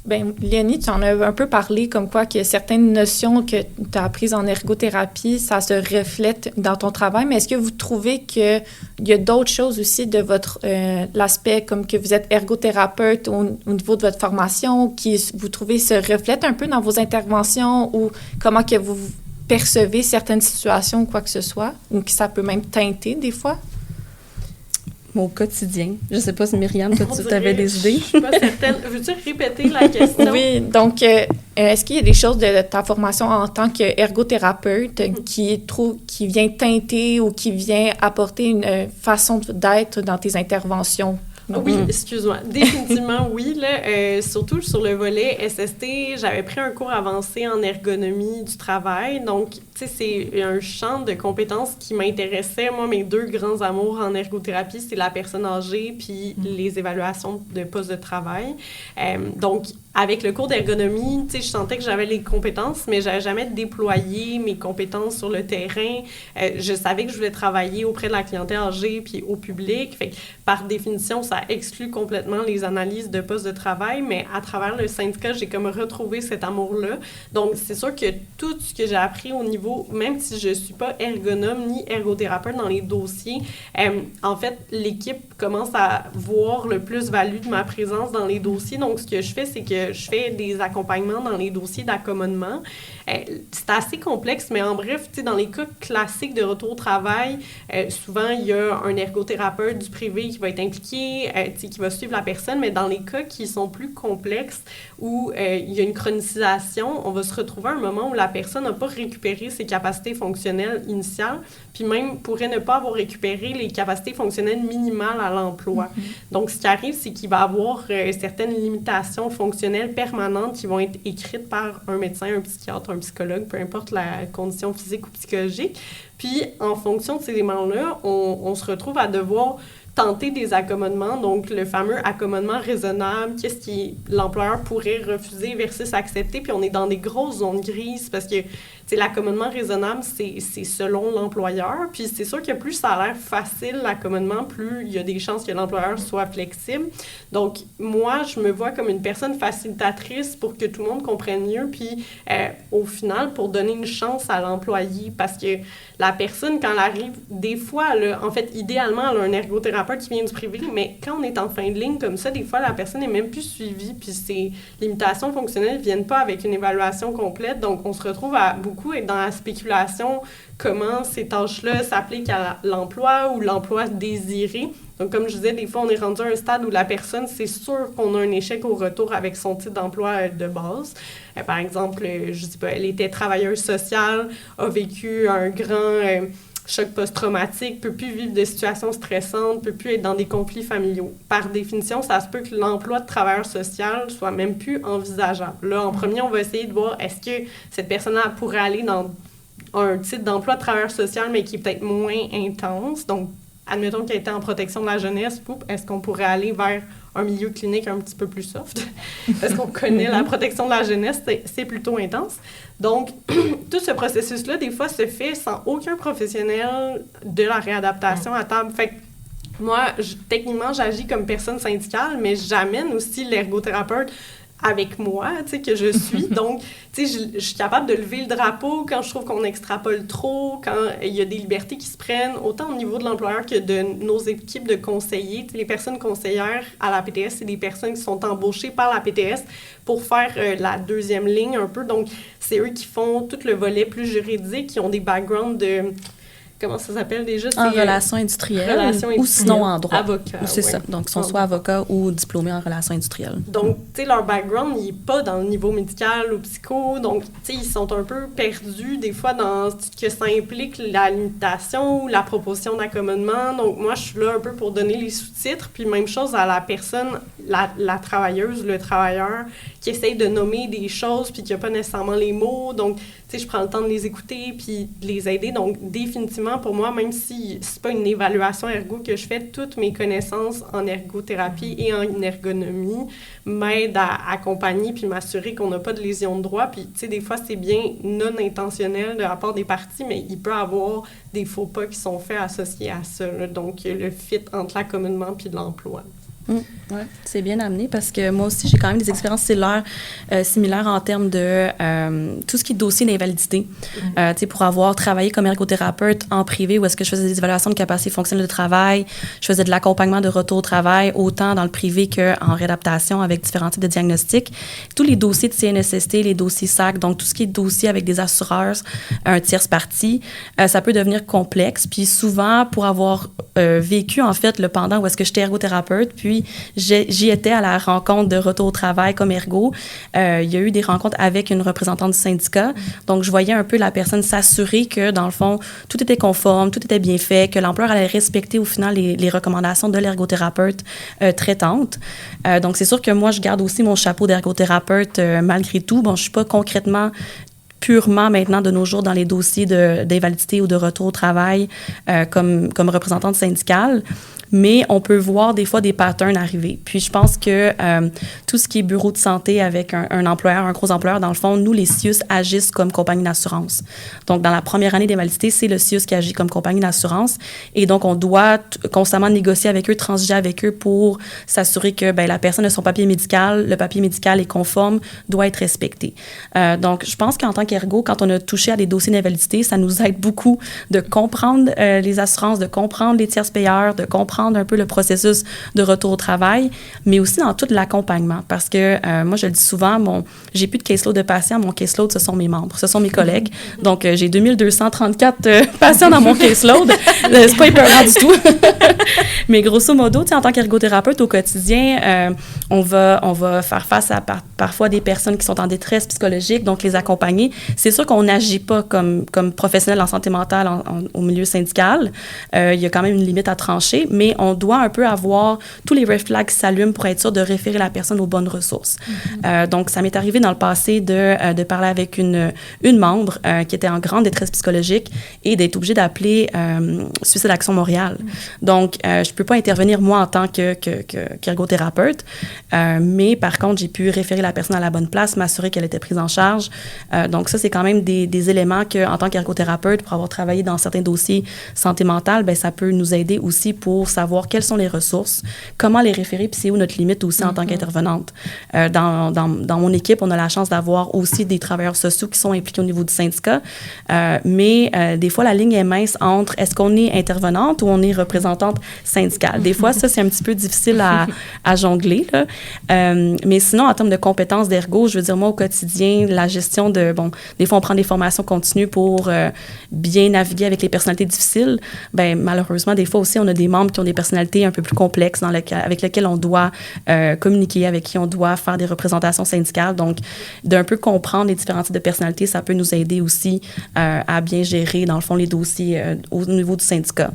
Léonie, tu en as un peu parlé comme quoi que certaines notions que tu as apprises en ergothérapie, ça se reflète dans ton travail, mais est-ce que vous trouvez qu'il y a d'autres choses aussi de votre l'aspect comme que vous êtes ergothérapeute au niveau de votre formation qui, vous trouvez, se reflète un peu dans vos interventions ou comment que vous percevez certaines situations ou quoi que ce soit, ou que ça peut même teinter des fois? Au quotidien. Je ne sais pas si Myriam, toi, tu avais des idées? Je suis pas certaine. Veux-tu répéter la question? Oui, donc, est-ce qu'il y a des choses de ta formation en tant qu'ergothérapeute qui vient teinter ou qui vient apporter une façon d'être dans tes interventions? Oui, excuse-moi. Définitivement, oui. Là, surtout sur le volet SST, j'avais pris un cours avancé en ergonomie du travail. Donc, tu sais, c'est un champ de compétences qui m'intéressait. Moi, mes deux grands amours en ergothérapie, c'est la personne âgée puis les évaluations de poste de travail. Donc, avec le cours d'ergonomie, tu sais, je sentais que j'avais les compétences, mais j'avais jamais déployé mes compétences sur le terrain. Je savais que je voulais travailler auprès de la clientèle âgée puis au public. Fait que, par définition, ça exclut complètement les analyses de poste de travail, mais à travers le syndicat, j'ai comme retrouvé cet amour-là. Donc, c'est sûr que tout ce que j'ai appris au niveau, même si je suis pas ergonome ni ergothérapeute dans les dossiers, en fait, l'équipe commence à voir le plus-value de ma présence dans les dossiers. Donc, ce que je fais, c'est que je fais des accompagnements dans les dossiers d'accommodement. C'est assez complexe, mais en bref, tu sais, dans les cas classiques de retour au travail, souvent, il y a un ergothérapeute du privé qui va être impliqué, tu sais, qui va suivre la personne, mais dans les cas qui sont plus complexes, où il y a une chronicisation, on va se retrouver à un moment où la personne n'a pas récupéré ses capacités fonctionnelles initiales, puis même pourrait ne pas avoir récupéré les capacités fonctionnelles minimales à l'emploi. Donc, ce qui arrive, c'est qu'il va avoir certaines limitations fonctionnelles permanentes qui vont être écrites par un médecin, un psychiatre, un psychologue, peu importe la condition physique ou psychologique. Puis, en fonction de ces éléments-là, on se retrouve à devoir tenter des accommodements, donc le fameux accommodement raisonnable, qu'est-ce qui l'employeur pourrait refuser versus accepter, puis on est dans des grosses zones grises parce que, tu l'accommodement raisonnable, c'est selon l'employeur. Puis c'est sûr que plus ça a l'air facile, l'accommodement, plus il y a des chances que l'employeur soit flexible. Donc, moi, je me vois comme une personne facilitatrice pour que tout le monde comprenne mieux. Puis, au final, pour donner une chance à l'employé, parce que la personne, quand elle arrive, des fois, en fait, idéalement, elle a un ergothérapeute qui vient du privé, mais quand on est en fin de ligne comme ça, des fois, la personne n'est même plus suivie, puis ces limitations fonctionnelles ne viennent pas avec une évaluation complète. Donc, on se retrouve à beaucoup être dans la spéculation, comment ces tâches-là s'appliquent à l'emploi ou l'emploi désiré. Donc, comme je disais, des fois, on est rendu à un stade où la personne, c'est sûr qu'on a un échec au retour avec son titre d'emploi de base. Par exemple, je sais pas, elle était travailleuse sociale, a vécu un grand choc post-traumatique, peut plus vivre de situations stressantes, peut plus être dans des conflits familiaux. Par définition, ça se peut que l'emploi de travailleur social soit même plus envisageable. Là, en premier, on va essayer de voir est-ce que cette personne-là pourrait aller dans un titre d'emploi de travailleur social, mais qui est peut-être moins intense. Donc, admettons qu'elle était en protection de la jeunesse, est-ce qu'on pourrait aller vers un milieu clinique un petit peu plus soft? Parce qu'on connaît la protection de la jeunesse, c'est plutôt intense. Donc, tout ce processus-là, des fois, se fait sans aucun professionnel de la réadaptation à table. Fait que moi, techniquement, j'agis comme personne syndicale, mais j'amène aussi l'ergothérapeute avec moi, tu sais, que je suis. Donc, tu sais, je suis capable de lever le drapeau quand je trouve qu'on extrapole trop, quand il y a des libertés qui se prennent, autant au niveau de l'employeur que de nos équipes de conseillers. Tu sais, les personnes conseillères à la PTS, c'est des personnes qui sont embauchées par la PTS pour faire la deuxième ligne un peu. Donc, c'est eux qui font tout le volet plus juridique, qui ont des backgrounds de... Comment ça s'appelle déjà? En relations industrielles ou sinon en droit. Avocat. C'est ça. Donc, ils sont soit avocats ou diplômés en relations industrielles. Donc, tu sais, leur background, il n'est pas dans le niveau médical ou psycho. Donc, tu sais, ils sont un peu perdus des fois dans ce que ça implique la limitation ou la proposition d'accommodement. Donc, moi, je suis là un peu pour donner les sous-titres. Puis, même chose à la personne, la travailleuse, le travailleur, qui essaye de nommer des choses puis qui n'a pas nécessairement les mots. Donc, tu sais, je prends le temps de les écouter puis de les aider. Donc, définitivement, pour moi, même si c'est pas une évaluation ergo que je fais, toutes mes connaissances en ergothérapie et en ergonomie m'aident à accompagner puis m'assurer qu'on n'a pas de lésion de droit. Puis, tu sais, des fois, c'est bien non intentionnel de la part des parties, mais il peut y avoir des faux pas qui sont faits associés à ça. Là. Donc, le fit entre l'accommodement puis l'emploi. Oui, c'est bien amené parce que moi aussi, j'ai quand même des expériences similaires en termes de tout ce qui est dossier d'invalidité. Tu sais, pour avoir travaillé comme ergothérapeute en privé où est-ce que je faisais des évaluations de capacité fonctionnelle de travail, je faisais de l'accompagnement de retour au travail, autant dans le privé qu'en réadaptation avec différents types de diagnostics. Tous les dossiers de CNSST, les dossiers SAC, donc tout ce qui est dossier avec des assureurs, un tierce partie, ça peut devenir complexe. Puis souvent, pour avoir vécu, en fait, le pendant où est-ce que j'étais ergothérapeute, puis j'y étais à la rencontre de retour au travail comme ergo. Il y a eu des rencontres avec une représentante du syndicat. Donc, je voyais un peu la personne s'assurer que, dans le fond, tout était conforme, tout était bien fait, que l'employeur allait respecter au final les recommandations de l'ergothérapeute traitante. Donc, c'est sûr que moi, je garde aussi mon chapeau d'ergothérapeute malgré tout. Bon, je ne suis pas concrètement purement maintenant de nos jours dans les dossiers d'invalidité ou de retour au travail comme représentante syndicale. Mais on peut voir des fois des patterns arriver. Puis je pense que tout ce qui est bureau de santé avec un employeur, un gros employeur, dans le fond, nous, les CIUS agissent comme compagnie d'assurance. Donc, dans la première année d'invalidité, c'est le CIUS qui agit comme compagnie d'assurance. Et donc, on doit constamment négocier avec eux, transiger avec eux pour s'assurer que la personne a son papier médical, le papier médical est conforme, doit être respecté. Donc, je pense qu'en tant qu'ergo, quand on a touché à des dossiers d'invalidité, ça nous aide beaucoup de comprendre les assurances, de comprendre les tierces payeurs, de comprendre un peu le processus de retour au travail, mais aussi dans tout l'accompagnement. Parce que moi, je le dis souvent, j'ai plus de caseload de patients, mon caseload, ce sont mes membres, ce sont mes collègues. Donc, j'ai 2234 patients dans mon caseload. C'est pas épeurant du tout. Mais grosso modo, en tant qu'ergothérapeute au quotidien, on va faire face à parfois des personnes qui sont en détresse psychologique, donc les accompagner. C'est sûr qu'on n'agit pas comme professionnel en santé mentale au milieu syndical. Il y a quand même une limite à trancher, mais on doit un peu avoir tous les red flags qui s'allument pour être sûr de référer la personne aux bonnes ressources. Donc, ça m'est arrivé dans le passé de parler avec une membre qui était en grande détresse psychologique et d'être obligée d'appeler Suicide Action Montréal. Donc, je ne peux pas intervenir, moi, en tant qu'ergothérapeute, mais par contre, j'ai pu référer la personne à la bonne place, m'assurer qu'elle était prise en charge. Donc, ça, c'est quand même des éléments qu'en tant qu'ergothérapeute, pour avoir travaillé dans certains dossiers santé mentale, ben ça peut nous aider aussi pour savoir quelles sont les ressources, comment les référer, puis c'est où notre limite aussi en tant qu'intervenante. Dans mon équipe, on a la chance d'avoir aussi des travailleurs sociaux qui sont impliqués au niveau du syndicat, mais des fois, la ligne est mince entre est-ce qu'on est intervenante ou on est représentante syndicale. Des fois, ça, c'est un petit peu difficile à jongler, là. Mais sinon, en termes de compétences d'ergo, je veux dire, moi, au quotidien, la gestion de, des fois, on prend des formations continues pour bien naviguer avec les personnalités difficiles. Ben malheureusement, des fois aussi, on a des membres qui ont des personnalités un peu plus complexes avec lesquelles on doit communiquer, avec qui on doit faire des représentations syndicales. Donc, d'un peu comprendre les différents types de personnalités, ça peut nous aider aussi à bien gérer, dans le fond, les dossiers au niveau du syndicat.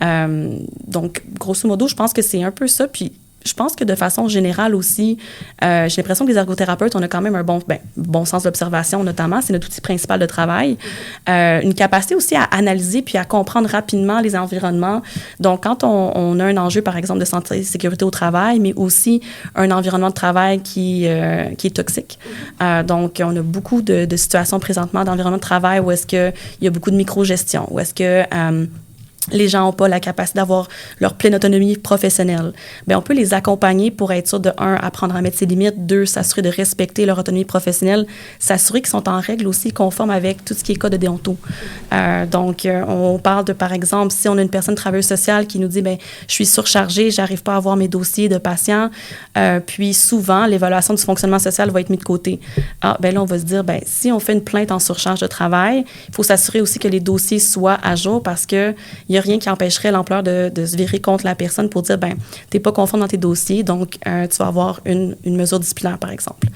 Donc, grosso modo, je pense que c'est un peu ça. Puis, je pense que de façon générale aussi, j'ai l'impression que les ergothérapeutes, on a quand même un bon sens d'observation, notamment. C'est notre outil principal de travail. Une capacité aussi à analyser puis à comprendre rapidement les environnements. Donc, quand on a un enjeu, par exemple, de santé et sécurité au travail, mais aussi un environnement de travail qui est toxique. Donc, on a beaucoup de situations présentement d'environnement de travail où est-ce qu'il y a beaucoup de micro-gestion, où est-ce que les gens n'ont pas la capacité d'avoir leur pleine autonomie professionnelle. Bien, on peut les accompagner pour être sûr de, un, apprendre à mettre ses limites, deux, s'assurer de respecter leur autonomie professionnelle, s'assurer qu'ils sont en règle aussi, conformes avec tout ce qui est code de déonto. Donc, on parle de, par exemple, si on a une personne travailleuse sociale qui nous dit, bien, je suis surchargée, j'arrive pas à avoir mes dossiers de patients, puis souvent, l'évaluation du fonctionnement social va être mise de côté. Ah, bien là, on va se dire, bien, si on fait une plainte en surcharge de travail, il faut s'assurer aussi que les dossiers soient à jour parce que il n'y a rien qui empêcherait l'employeur de se virer contre la personne pour dire, ben, tu n'es pas conforme dans tes dossiers, donc tu vas avoir une mesure disciplinaire, par exemple.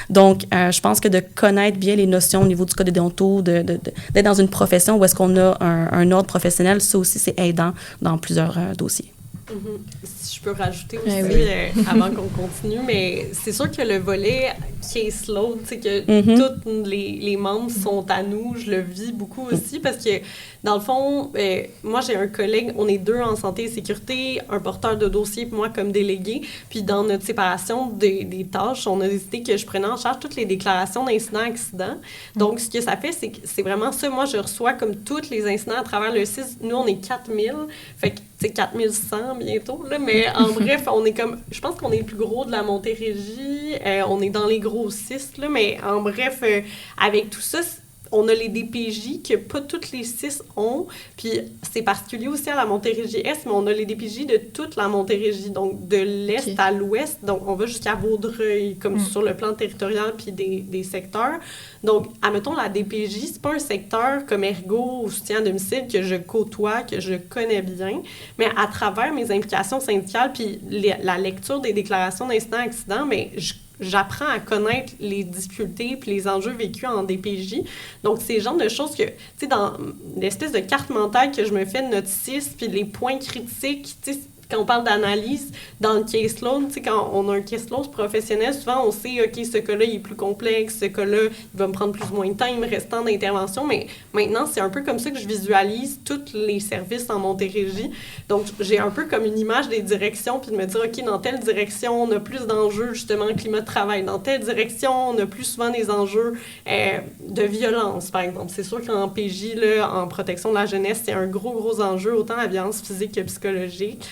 Donc, je pense que de connaître bien les notions au niveau du code de déonto, d'être dans une profession où est-ce qu'on a un ordre professionnel, ça aussi, c'est aidant dans plusieurs dossiers. Si je peux rajouter aussi, avant qu'on continue, mais c'est sûr que le volet caseload, tu sais, que tous les membres sont à nous, je le vis beaucoup aussi parce que, dans le fond, moi, j'ai un collègue, on est deux en santé et sécurité, un porteur de dossier, puis moi comme délégué, puis dans notre séparation des tâches, on a décidé que je prenais en charge toutes les déclarations d'incidents-accidents. Donc, ce que ça fait, c'est que c'est vraiment ça. Moi, je reçois comme tous les incidents à travers le CIS. Nous, on est 4000, fait que c'est 4100 bientôt, là, mais en bref, on est comme, je pense qu'on est le plus gros de la Montérégie, on est dans les gros 6, là, mais en bref, avec tout ça, on a les DPJ que pas toutes les 6 ont, puis c'est particulier aussi à la Montérégie-Est, mais on a les DPJ de toute la Montérégie, donc de l'Est à l'Ouest, donc on va jusqu'à Vaudreuil, comme sur le plan territorial, puis des secteurs. Donc, admettons, la DPJ, c'est pas un secteur comme ergo ou soutien à domicile que je côtoie, que je connais bien, mais à travers mes implications syndicales, puis la lecture des déclarations d'incidents-accidents, mais j'apprends à connaître les difficultés puis les enjeux vécus en DPJ. Donc, c'est le genre de choses que, tu sais, dans l'espèce de carte mentale que je me fais de notre 6, puis les points critiques, tu sais, quand on parle d'analyse dans le caseload, tu sais, quand on a un caseload professionnel, souvent on sait, OK, ce cas-là, il est plus complexe, ce cas-là, il va me prendre plus ou moins de temps, il me reste tant d'interventions, mais maintenant, c'est un peu comme ça que je visualise tous les services en Montérégie. Donc, j'ai un peu comme une image des directions, puis de me dire, OK, dans telle direction, on a plus d'enjeux, justement, climat de travail. Dans telle direction, on a plus souvent des enjeux de violence, par exemple. C'est sûr qu'en PJ, là, en protection de la jeunesse, c'est un gros enjeu, autant la violence physique que psychologique.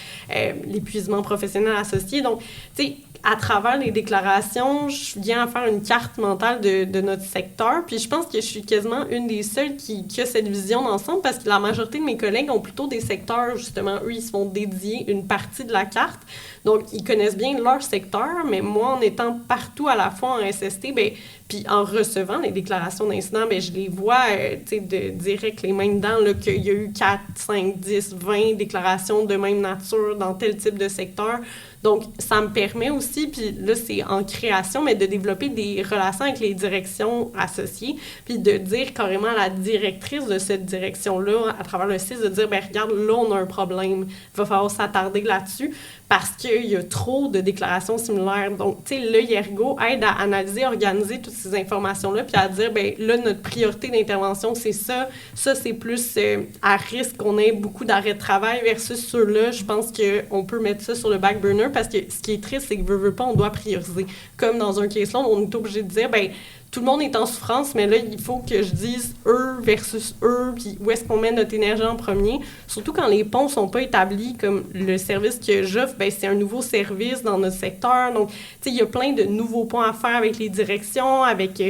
L'épuisement professionnel associé. Donc, tu sais, à travers les déclarations, je viens à faire une carte mentale de notre secteur. Puis je pense que je suis quasiment une des seules qui a cette vision d'ensemble parce que la majorité de mes collègues ont plutôt des secteurs, justement, eux, ils se font dédier une partie de la carte. Donc, ils connaissent bien leur secteur, mais moi, en étant partout à la fois en SST, bien, puis en recevant les déclarations d'incidents, bien, je les vois, tu sais, de direct les mains dedans, là, qu'il y a eu 4, 5, 10, 20 déclarations de même nature dans tel type de secteur. Donc, ça me permet aussi, puis là, c'est en création, mais de développer des relations avec les directions associées, puis de dire carrément à la directrice de cette direction-là, à travers le CIS, de dire, bien, regarde, là, on a un problème, il va falloir s'attarder là-dessus, parce qu'il y a trop de déclarations similaires. Donc, tu sais, l'œil ergo aide à analyser, organiser toutes ces informations-là, puis à dire, bien, là, notre priorité d'intervention, c'est ça. Ça, c'est plus à risque qu'on ait beaucoup d'arrêts de travail versus ceux-là. Je pense qu'on peut mettre ça sur le back burner parce que ce qui est triste, c'est que veut pas, on doit prioriser. Comme dans un case law, on est obligé de dire, bien, tout le monde est en souffrance, mais là, il faut que je dise eux versus eux, puis où est-ce qu'on met notre énergie en premier. Surtout quand les ponts sont pas établis, comme le service que j'offre, ben c'est un nouveau service dans notre secteur. Donc, tu sais, il y a plein de nouveaux ponts à faire avec les directions, avec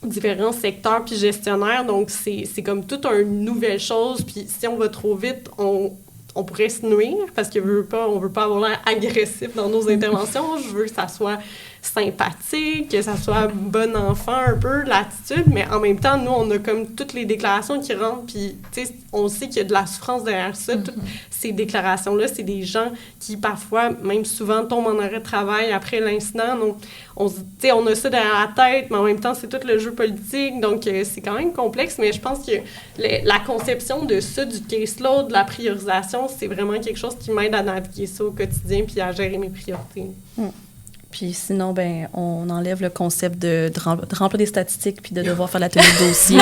différents secteurs puis gestionnaires. Donc, c'est comme toute une nouvelle chose. Puis si on va trop vite, on pourrait se nuire parce qu'on on veut pas avoir l'air agressif dans nos interventions. Je veux que ça soit sympathique, que ça soit bon enfant un peu, l'attitude, mais en même temps, nous, on a comme toutes les déclarations qui rentrent, puis, tu sais, on sait qu'il y a de la souffrance derrière ça. Toutes ces déclarations-là, c'est des gens qui, parfois, même souvent, tombent en arrêt de travail après l'incident. Donc, tu sais, on a ça derrière la tête, mais en même temps, c'est tout le jeu politique, donc c'est quand même complexe, mais je pense que la conception de ça, du case law, de la priorisation, c'est vraiment quelque chose qui m'aide à naviguer ça au quotidien puis à gérer mes priorités. Puis sinon, ben, on enlève le concept de remplir des statistiques puis de devoir faire la tenue de dossier.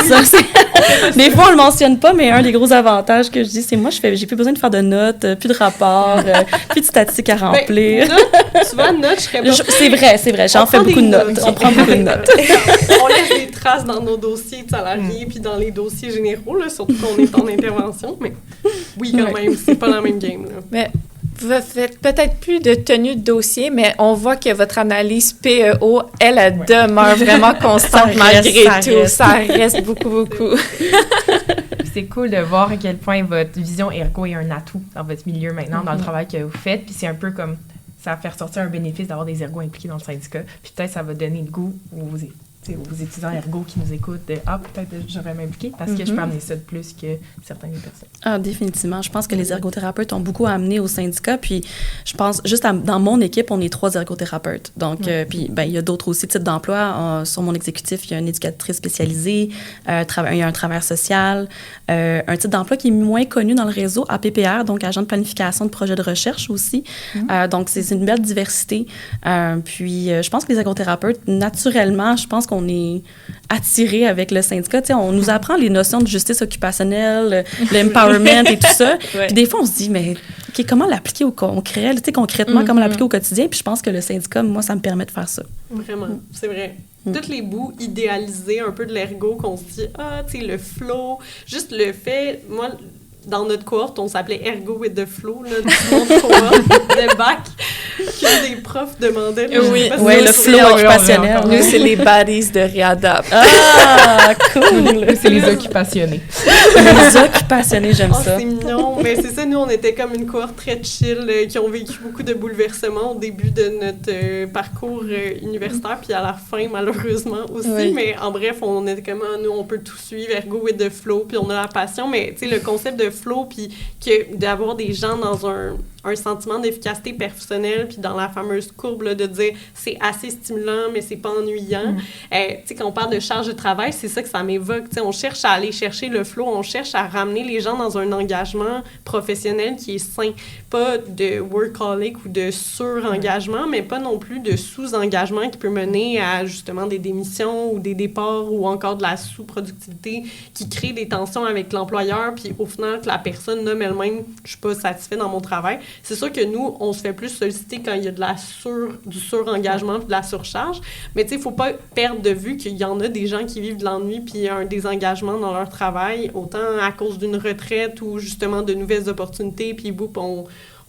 Ça, des fois, on le mentionne pas, mais un des gros avantages que je dis, c'est moi, j'ai plus besoin de faire de notes, plus de rapports, plus de statistiques à remplir. Ben, souvent, notes, je serais pas... C'est vrai, j'en fais beaucoup de notes. On prend beaucoup de notes. On laisse des traces dans nos dossiers de salariés puis dans les dossiers généraux, là, surtout qu'on est en intervention, mais oui, quand même, c'est pas la même game, là. Mais vous faites peut-être plus de tenue de dossier, mais on voit que votre analyse PEO, elle demeure vraiment constante malgré tout. Ça reste beaucoup. C'est cool de voir à quel point votre vision ergo est un atout dans votre milieu maintenant, dans le travail que vous faites. Puis c'est un peu comme, ça va faire sortir un bénéfice d'avoir des ergos impliqués dans le syndicat. Puis peut-être ça va donner le goût aux étudiants ergo qui nous écoutent de « Ah, peut-être j'aurais m'impliquer parce que je peux amener ça de plus que certaines personnes. » Ah, définitivement. Je pense que les ergothérapeutes ont beaucoup amené au syndicat. Puis, je pense, juste dans mon équipe, on est 3 ergothérapeutes. Donc, puis, ben, il y a d'autres aussi types d'emplois. Sur mon exécutif, il y a une éducatrice spécialisée, il y a un travailleur social, un type d'emploi qui est moins connu dans le réseau, APPR, donc agent de planification de projets de recherche aussi. Donc, c'est une belle diversité. Puis, je pense que les ergothérapeutes, naturellement, je pense qu'on est attirés avec le syndicat. T'sais, on nous apprend les notions de justice occupationnelle, l'empowerment et tout ça. Puis des fois, on se dit, mais okay, comment l'appliquer au concret? Concrètement, comment l'appliquer au quotidien? Puis je pense que le syndicat, moi, ça me permet de faire ça. Vraiment, c'est vrai. Tous les bouts idéalisés un peu de l'ergo qu'on se dit, tu sais, le flow, juste le fait, moi, dans notre cohorte, on s'appelait Ergo with the Flow, là, du monde cohorte de bac, que des profs demandaient. Oui, le flow occupationnel. Nous, c'est les baddies de Réadap. Ah, cool! C'est les occupationés. Les occupationés, j'aime ça. C'est mignon, mais c'est ça, nous, on était comme une cohorte très chill, qui ont vécu beaucoup de bouleversements au début de notre parcours universitaire, puis à la fin, malheureusement, aussi. Oui. Mais en bref, on était comme, nous, on peut tout suivre, Ergo with the Flow, puis on a la passion, mais tu sais, le concept de flow, puis d'avoir des gens dans un sentiment d'efficacité personnelle, puis dans la fameuse courbe là, de dire c'est assez stimulant, mais c'est pas ennuyant. Tu sais, quand on parle de charge de travail, c'est ça que ça m'évoque. Tu sais, on cherche à aller chercher le flow, on cherche à ramener les gens dans un engagement professionnel qui est sain. Pas de workaholic ou de sur-engagement, mais pas non plus de sous-engagement qui peut mener à justement des démissions ou des départs ou encore de la sous-productivité qui crée des tensions avec l'employeur, puis au final, que la personne nomme elle-même « je suis pas satisfait dans mon travail ». C'est sûr que nous, on se fait plus solliciter quand il y a du sur-engagement puis de la surcharge, mais tu sais, il faut pas perdre de vue qu'il y en a des gens qui vivent de l'ennui puis un désengagement dans leur travail, autant à cause d'une retraite ou justement de nouvelles opportunités, puis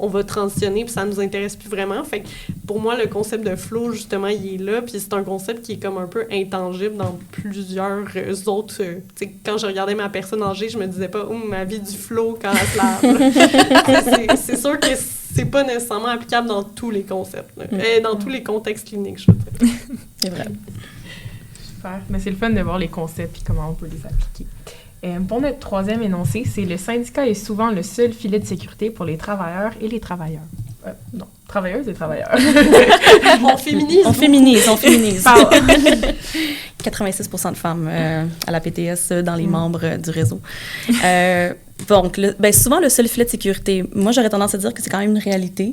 on va transitionner, puis ça nous intéresse plus vraiment. Fait que pour moi, le concept de flow, justement, il est là, puis c'est un concept qui est comme un peu intangible dans plusieurs autres... tu sais, quand je regardais ma personne âgée, je me disais pas « ma vie du flow quand elle se lave. » C'est sûr que c'est pas nécessairement applicable dans tous les concepts, dans tous les contextes cliniques, je veux dire. C'est vrai. Super. Mais c'est le fun de voir les concepts et comment on peut les appliquer. Pour notre troisième énoncé, c'est le syndicat est souvent le seul filet de sécurité pour les travailleurs et les travailleurs. Non, travailleuses et travailleurs. On féminise. On féminise. 86% de femmes à la PTS dans les membres du réseau. Donc, souvent, le seul filet de sécurité, moi, j'aurais tendance à dire que c'est quand même une réalité.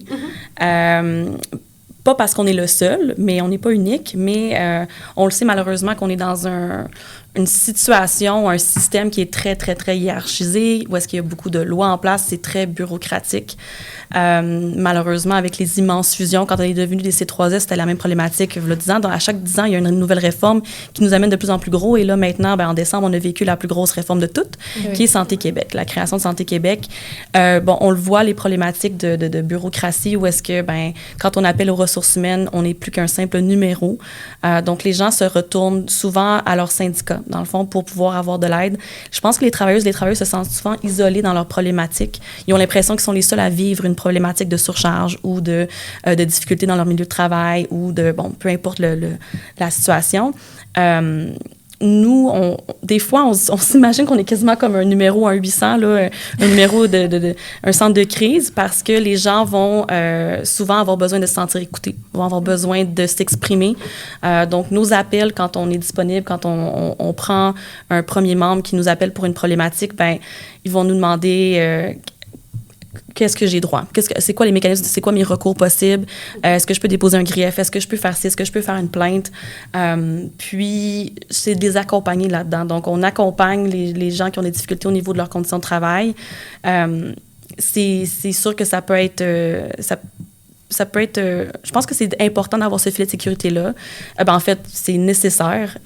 Pas parce qu'on est le seul, mais on n'est pas unique, mais on le sait malheureusement qu'on est dans une situation, un système qui est très, très, très hiérarchisé, où est-ce qu'il y a beaucoup de lois en place, c'est très bureaucratique. Malheureusement, avec les immenses fusions, quand on est devenu des C3S, c'était la même problématique. Il y a 10 ans, à chaque 10 ans, il y a une nouvelle réforme qui nous amène de plus en plus gros. Et là, maintenant, en décembre, on a vécu la plus grosse réforme de toutes, qui est Santé Québec, la création de Santé Québec. On le voit, les problématiques de bureaucratie, où est-ce que, quand on appelle aux ressources humaines, on n'est plus qu'un simple numéro. Donc, les gens se retournent souvent à leur syndicat, dans le fond, pour pouvoir avoir de l'aide. Je pense que les travailleuses et les travailleurs se sentent souvent isolés dans leurs problématiques. Ils ont l'impression qu'ils sont les seuls à vivre une problématique de surcharge ou de difficultés dans leur milieu de travail ou peu importe la situation. Nous, des fois, on s'imagine qu'on est quasiment comme un numéro, un 800, là, un numéro un centre de crise, parce que les gens vont souvent avoir besoin de se sentir écoutés, vont avoir besoin de s'exprimer. Donc, nos appels, quand on est disponible, quand on prend un premier membre qui nous appelle pour une problématique, ils vont nous demander qu'est-ce que j'ai droit? C'est quoi les mécanismes? C'est quoi mes recours possibles? Est-ce que je peux déposer un grief? Est-ce que je peux faire ci? Est-ce que je peux faire une plainte? Puis, c'est de les accompagner là-dedans. Donc, on accompagne les gens qui ont des difficultés au niveau de leurs conditions de travail. C'est sûr que ça peut être... ça peut être... je pense que c'est important d'avoir ce filet de sécurité-là. En fait, c'est nécessaire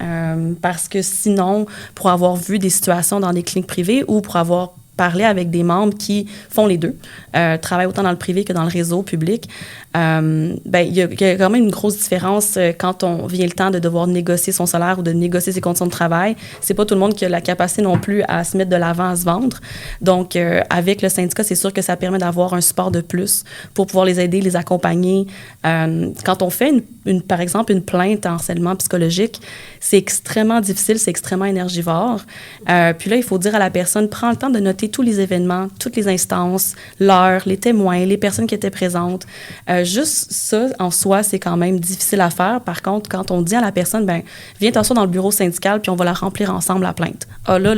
parce que sinon, pour avoir vu des situations dans des cliniques privées ou pour avoir parler avec des membres qui font les deux, travaillent autant dans le privé que dans le réseau public. Il y a quand même une grosse différence quand on vient le temps de devoir négocier son salaire ou de négocier ses conditions de travail. C'est pas tout le monde qui a la capacité non plus à se mettre de l'avant, à se vendre. Donc, avec le syndicat, c'est sûr que ça permet d'avoir un support de plus pour pouvoir les aider, les accompagner. Quand on fait, par exemple, une plainte en harcèlement psychologique, c'est extrêmement difficile, c'est extrêmement énergivore. Puis là, il faut dire à la personne, prends le temps de noter tous les événements, toutes les instances, l'heure, les témoins, les personnes qui étaient présentes. Juste ça, en soi, c'est quand même difficile à faire. Par contre, quand on dit à la personne, viens t'asseoir dans le bureau syndical, puis on va la remplir ensemble, la plainte. Ah là,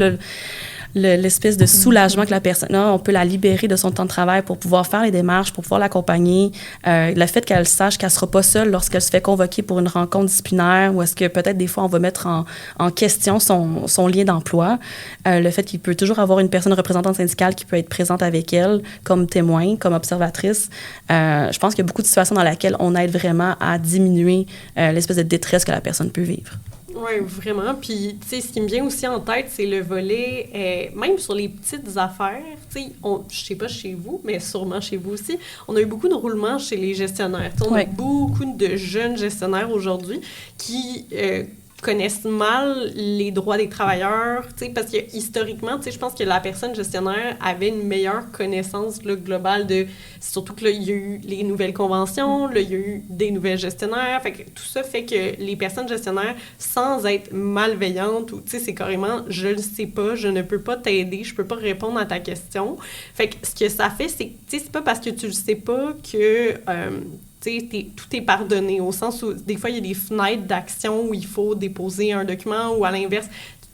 l'espèce de soulagement que la personne a, on peut la libérer de son temps de travail pour pouvoir faire les démarches, pour pouvoir l'accompagner. Le fait qu'elle sache qu'elle ne sera pas seule lorsqu'elle se fait convoquer pour une rencontre disciplinaire ou est-ce que peut-être des fois on va mettre en question son lien d'emploi. Le fait qu'il peut toujours avoir une personne représentante syndicale qui peut être présente avec elle comme témoin, comme observatrice. Je pense qu'il y a beaucoup de situations dans lesquelles on aide vraiment à diminuer l'espèce de détresse que la personne peut vivre. Oui, vraiment. Puis, tu sais, ce qui me vient aussi en tête, c'est le volet, même sur les petites affaires. Tu sais, je sais pas chez vous, mais sûrement chez vous aussi, on a eu beaucoup de roulements chez les gestionnaires. On a beaucoup de jeunes gestionnaires aujourd'hui qui connaissent mal les droits des travailleurs, tu sais, parce que historiquement, tu sais, je pense que la personne gestionnaire avait une meilleure connaissance là, globale de... Surtout que là, il y a eu les nouvelles conventions, là, il y a eu des nouvelles gestionnaires, fait que tout ça fait que les personnes gestionnaires, sans être malveillantes, ou tu sais, c'est carrément « je le sais pas, je ne peux pas t'aider, je peux pas répondre à ta question ». Fait que ce que ça fait, c'est que, tu sais, c'est pas parce que tu le sais pas que... tout est pardonné, au sens où des fois, il y a des fenêtres d'action où il faut déposer un document ou à l'inverse,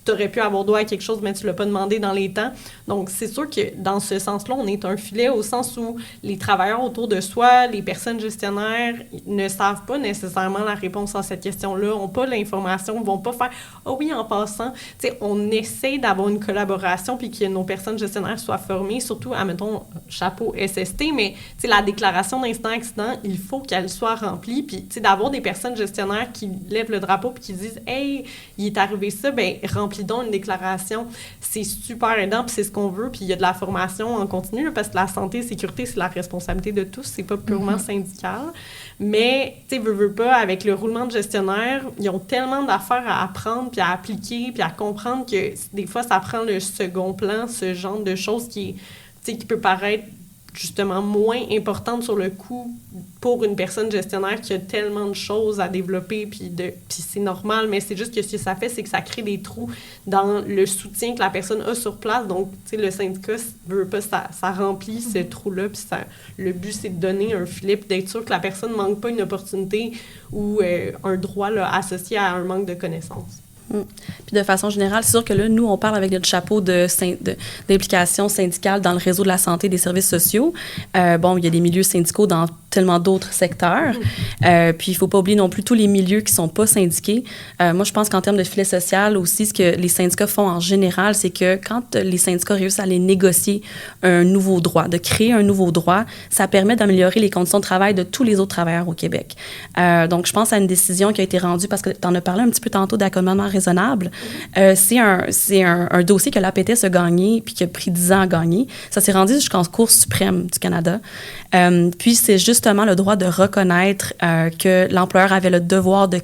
tu aurais pu avoir droit à quelque chose, mais tu ne l'as pas demandé dans les temps. Donc, c'est sûr que dans ce sens-là, on est un filet au sens où les travailleurs autour de soi, les personnes gestionnaires ne savent pas nécessairement la réponse à cette question-là, n'ont pas l'information, ne vont pas faire « Ah oui, en passant ». Tu sais, on essaie d'avoir une collaboration puis que nos personnes gestionnaires soient formées, surtout, admettons, chapeau SST, mais tu sais, la déclaration d'incident-accident, il faut qu'elle soit remplie. Puis, tu sais, d'avoir des personnes gestionnaires qui lèvent le drapeau puis qui disent « Hey, il est arrivé ça », bien, remplis donc une déclaration, c'est super aidant, puis c'est ce qu'on veut, puis il y a de la formation en continu, là, parce que la santé et la sécurité, c'est la responsabilité de tous, c'est pas purement syndical. Mais, tu sais, veux pas, avec le roulement de gestionnaire, ils ont tellement d'affaires à apprendre, puis à appliquer, puis à comprendre que des fois, ça prend le second plan, ce genre de choses qui peut paraître justement moins importante sur le coup pour une personne gestionnaire qui a tellement de choses à développer, puis c'est normal, mais c'est juste que ce que ça fait, c'est que ça crée des trous dans le soutien que la personne a sur place. Donc, tu sais, le syndicat veut pas, ça remplit ce trou-là, puis le but, c'est de donner un filet, puis d'être sûr que la personne ne manque pas une opportunité ou un droit là, associé à un manque de connaissances. Puis de façon générale, c'est sûr que là, nous, on parle avec notre chapeau d'implication syndicale dans le réseau de la santé et des services sociaux. Bon, il y a des milieux syndicaux dans tellement d'autres secteurs. Puis il ne faut pas oublier non plus tous les milieux qui ne sont pas syndiqués. Moi, je pense qu'en termes de filet social aussi, ce que les syndicats font en général, c'est que quand les syndicats réussissent à aller négocier un nouveau droit, de créer un nouveau droit, ça permet d'améliorer les conditions de travail de tous les autres travailleurs au Québec. Donc, je pense à une décision qui a été rendue, parce que tu en as parlé un petit peu tantôt d'accommodement raisonnable. C'est un dossier que l'APTS a gagné puis qui a pris 10 ans à gagner. Ça s'est rendu jusqu'en Cour suprême du Canada. Puis, c'est justement le droit de reconnaître que l'employeur avait le devoir de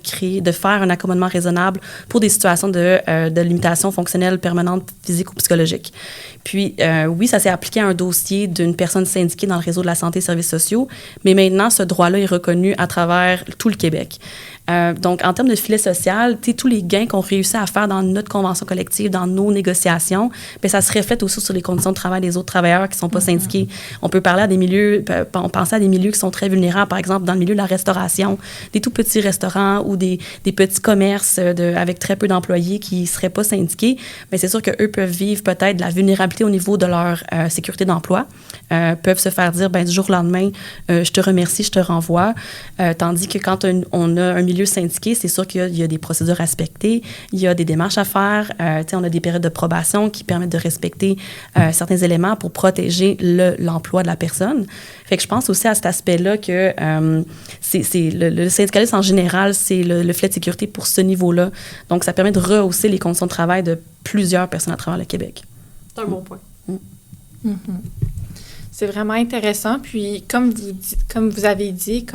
faire un accommodement raisonnable pour des situations de limitation fonctionnelle permanente physique ou psychologique. Puis, oui, ça s'est appliqué à un dossier d'une personne syndiquée dans le réseau de la santé et services sociaux, mais maintenant, ce droit-là est reconnu à travers tout le Québec. Donc, en termes de filet social, tous les gains qu'on réussit à faire dans notre convention collective, dans nos négociations, bien, ça se reflète aussi sur les conditions de travail des autres travailleurs qui ne sont pas syndiqués. On peut parler à des milieux, penser à des milieux qui sont très vulnérables, par exemple, dans le milieu de la restauration, des tout petits restaurants ou des petits commerces avec très peu d'employés qui ne seraient pas syndiqués. Mais c'est sûr qu'eux peuvent vivre peut-être de la vulnérabilité au niveau de leur sécurité d'emploi, peuvent se faire dire, du jour au lendemain, je te remercie, je te renvoie. Tandis que quand on a un milieu syndiqué, c'est sûr qu'il y a des procédures à respecter, il y a des démarches à faire, on a des périodes de probation qui permettent de respecter certains éléments pour protéger l'emploi de la personne. Fait que je pense aussi à cet aspect-là que le syndicalisme en général, c'est le filet de sécurité pour ce niveau-là. Donc, ça permet de rehausser les conditions de travail de plusieurs personnes à travers le Québec. C'est un bon point. C'est vraiment intéressant. Puis, comme vous avez dit,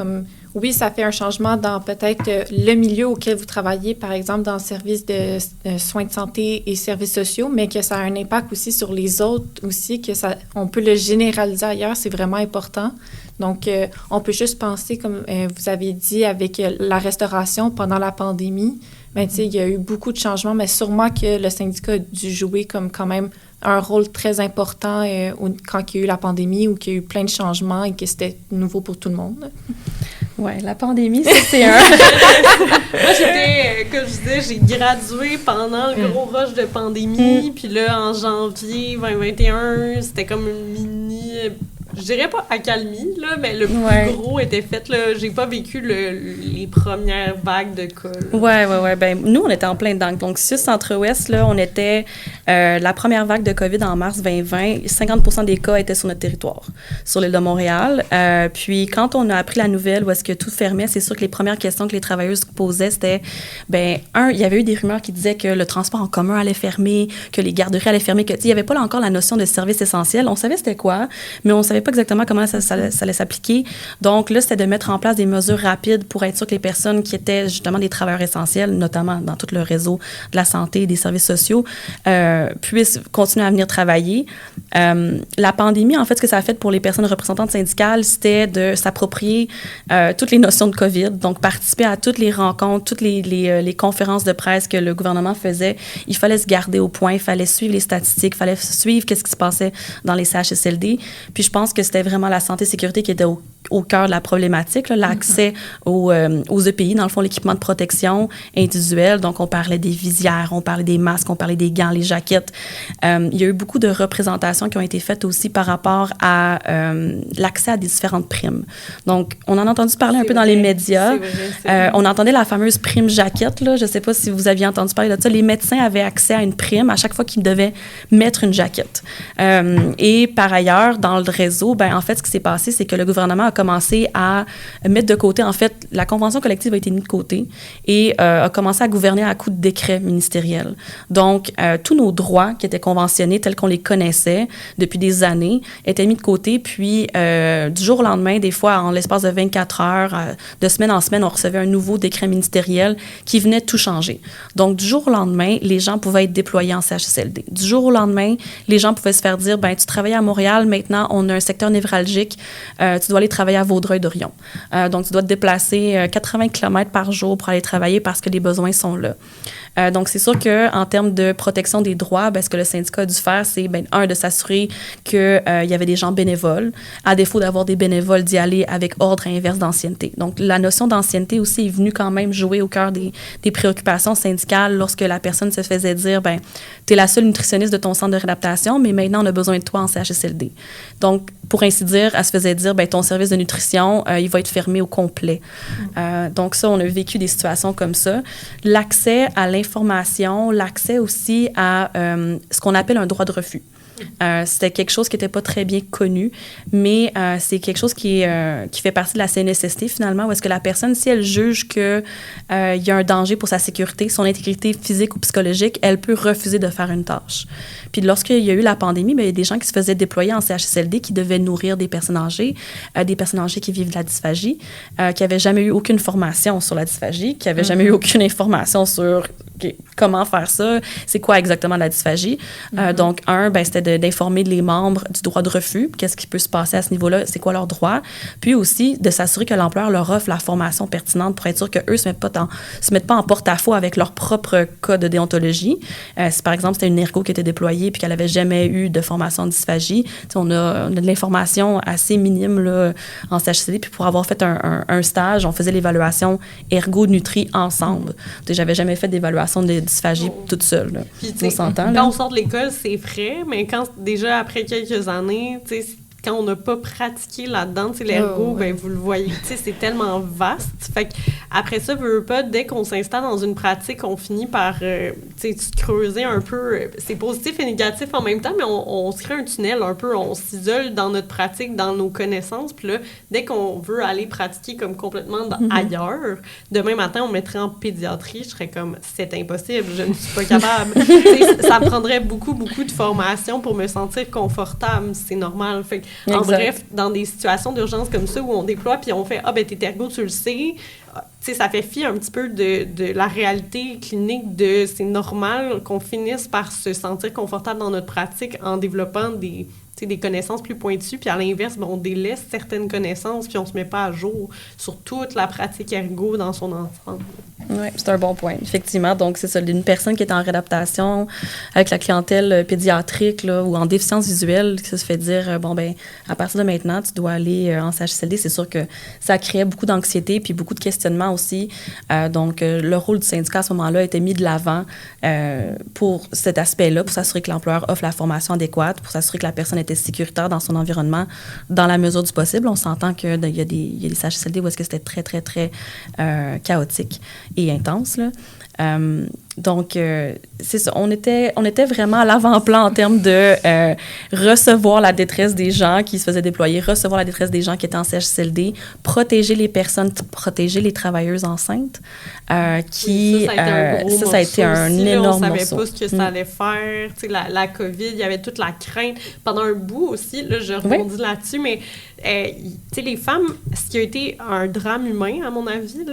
oui, ça fait un changement dans peut-être le milieu auquel vous travaillez, par exemple dans le service de soins de santé et services sociaux, mais que ça a un impact aussi sur les autres aussi, on peut le généraliser ailleurs, c'est vraiment important. Donc, on peut juste penser, comme vous avez dit, avec la restauration pendant la pandémie, il y a eu beaucoup de changements, mais sûrement que le syndicat a dû jouer comme quand même un rôle très important quand il y a eu la pandémie ou qu'il y a eu plein de changements et que c'était nouveau pour tout le monde. Oui, la pandémie, ça, c'est un... Moi, comme je disais, j'ai gradué pendant le gros rush de pandémie. Puis là, en janvier 2021, c'était comme une mini... Je dirais pas accalmie, là, mais le plus gros était fait. Là, j'ai pas vécu les premières vagues de cas. Oui. Ben, nous, on était en plein dedans. Donc, Centre-Ouest, là, on était... la première vague de COVID en mars 2020, 50% des cas étaient sur notre territoire, sur l'île de Montréal. Puis, quand on a appris la nouvelle où est-ce que tout fermait, c'est sûr que les premières questions que les travailleuses posaient, c'était... il y avait eu des rumeurs qui disaient que le transport en commun allait fermer, que les garderies allaient fermer, il n'y avait pas là encore la notion de service essentiel. On savait c'était quoi, mais on savait pas exactement comment ça allait s'appliquer. Donc là, c'était de mettre en place des mesures rapides pour être sûr que les personnes qui étaient justement des travailleurs essentiels, notamment dans tout le réseau de la santé et des services sociaux, puissent continuer à venir travailler. La pandémie, en fait, ce que ça a fait pour les personnes représentantes syndicales, c'était de s'approprier toutes les notions de COVID, donc participer à toutes les rencontres, toutes les conférences de presse que le gouvernement faisait. Il fallait se garder au point, il fallait suivre les statistiques, il fallait suivre qu'est-ce qui se passait dans les CHSLD. Puis je pense que c'était vraiment la santé et sécurité qui était au cœur de la problématique, là, l'accès aux EPI, dans le fond, l'équipement de protection individuelle. Donc, on parlait des visières, on parlait des masques, on parlait des gants, les jaquettes. Il y a eu beaucoup de représentations qui ont été faites aussi par rapport à l'accès à des différentes primes. Donc, on en a entendu parler un peu dans les médias. On entendait la fameuse prime jaquette, là. Je ne sais pas si vous aviez entendu parler de ça. Les médecins avaient accès à une prime à chaque fois qu'ils devaient mettre une jaquette. Et par ailleurs, dans le réseau, en fait, ce qui s'est passé, c'est que le gouvernement a commencé à mettre de côté, en fait, la convention collective a été mise de côté et a commencé à gouverner à coup de décret ministériel. Donc, tous nos droits qui étaient conventionnés, tels qu'on les connaissait depuis des années, étaient mis de côté. Puis, du jour au lendemain, des fois, en l'espace de 24 heures, de semaine en semaine, on recevait un nouveau décret ministériel qui venait tout changer. Donc, du jour au lendemain, les gens pouvaient être déployés en CHSLD. Du jour au lendemain, les gens pouvaient se faire dire, tu travaillais à Montréal, maintenant, on a un secteur névralgique, tu dois aller travailler à Vaudreuil-Dorion. Donc, tu dois te déplacer 80 km par jour pour aller travailler parce que les besoins sont là. Donc, c'est sûr qu'en termes de protection des droits, ce que le syndicat a dû faire, c'est, de s'assurer qu'il y avait des gens bénévoles, à défaut d'avoir des bénévoles, d'y aller avec ordre inverse d'ancienneté. Donc, la notion d'ancienneté aussi est venue quand même jouer au cœur des préoccupations syndicales lorsque la personne se faisait dire, tu es la seule nutritionniste de ton centre de réadaptation, mais maintenant, on a besoin de toi en CHSLD. Donc, pour ainsi dire, elle se faisait dire, ton service de nutrition, il va être fermé au complet. Donc, ça, on a vécu des situations comme ça. L'accès à l'information, l'accès aussi à ce qu'on appelle un droit de refus. C'était quelque chose qui n'était pas très bien connu, mais c'est quelque chose qui fait partie de la CNSST, finalement, où est-ce que la personne, si elle juge qu'il y a un danger pour sa sécurité, son intégrité physique ou psychologique, elle peut refuser de faire une tâche. Puis lorsqu'il y a eu la pandémie, il y a des gens qui se faisaient déployer en CHSLD qui devaient nourrir des personnes âgées qui vivent de la dysphagie, qui n'avaient jamais eu aucune formation sur la dysphagie, qui n'avaient jamais eu aucune information sur comment faire ça, c'est quoi exactement la dysphagie. Donc, c'était d'informer les membres du droit de refus, qu'est-ce qui peut se passer à ce niveau-là, c'est quoi leurs droits, puis aussi de s'assurer que l'employeur leur offre la formation pertinente pour être sûr qu'eux ne se mettent pas en porte-à-faux avec leur propre code de déontologie. Si, par exemple, c'était une ergo qui était déployée puis qu'elle n'avait jamais eu de formation en dysphagie, on a de l'information assez minime là, en CHSLD, puis pour avoir fait un stage, on faisait l'évaluation ergo-nutri ensemble. J'avais jamais fait d'évaluation de dysphagie toute seule. Là. Puis, on s'entend. Quand on sort de l'école, c'est frais, mais quand déjà après quelques années, quand on n'a pas pratiqué là-dedans, l'ergo, vous le voyez, c'est tellement vaste. Fait après ça, veut pas, dès qu'on s'installe dans une pratique, on finit par creuser un peu. C'est positif et négatif en même temps, mais on se crée un tunnel un peu, on s'isole dans notre pratique, dans nos connaissances. Puis là, dès qu'on veut aller pratiquer comme complètement ailleurs, demain matin, on mettrait en pédiatrie, je serais comme, c'est impossible, je ne suis pas capable. Ça prendrait beaucoup, beaucoup de formation pour me sentir confortable, c'est normal. Fait en bref, dans des situations d'urgence comme ça où on déploie puis on fait « Ah, t'es ergo, tu le sais », ça fait fi un petit peu de la réalité clinique de c'est normal qu'on finisse par se sentir confortable dans notre pratique en développant des connaissances plus pointues, puis à l'inverse, on délaisse certaines connaissances, puis on se met pas à jour sur toute la pratique ergo dans son ensemble. Oui, c'est un bon point, effectivement. Donc, c'est ça, une personne qui est en réadaptation avec la clientèle pédiatrique là, ou en déficience visuelle, qui se fait dire, à partir de maintenant, tu dois aller en CHSLD, c'est sûr que ça créait beaucoup d'anxiété puis beaucoup de questionnements aussi. Donc, le rôle du syndicat à ce moment-là a été mis de l'avant pour cet aspect-là, pour s'assurer que l'employeur offre la formation adéquate, pour s'assurer que la personne était sécuritaire dans son environnement dans la mesure du possible. On s'entend qu'il y a des CHSLD où est-ce que c'était très, très, très chaotique et intense, là. Donc, c'est ça. On était vraiment à l'avant-plan en termes de recevoir la détresse des gens qui se faisaient déployer, recevoir la détresse des gens qui étaient en CHSLD, protéger les personnes, protéger les travailleuses enceintes, ça a été un énorme morceau. On savait pas ce que ça allait faire. La COVID, il y avait toute la crainte. Pendant un bout aussi, là, je rebondis là-dessus, mais les femmes, ce qui a été un drame humain, à mon avis,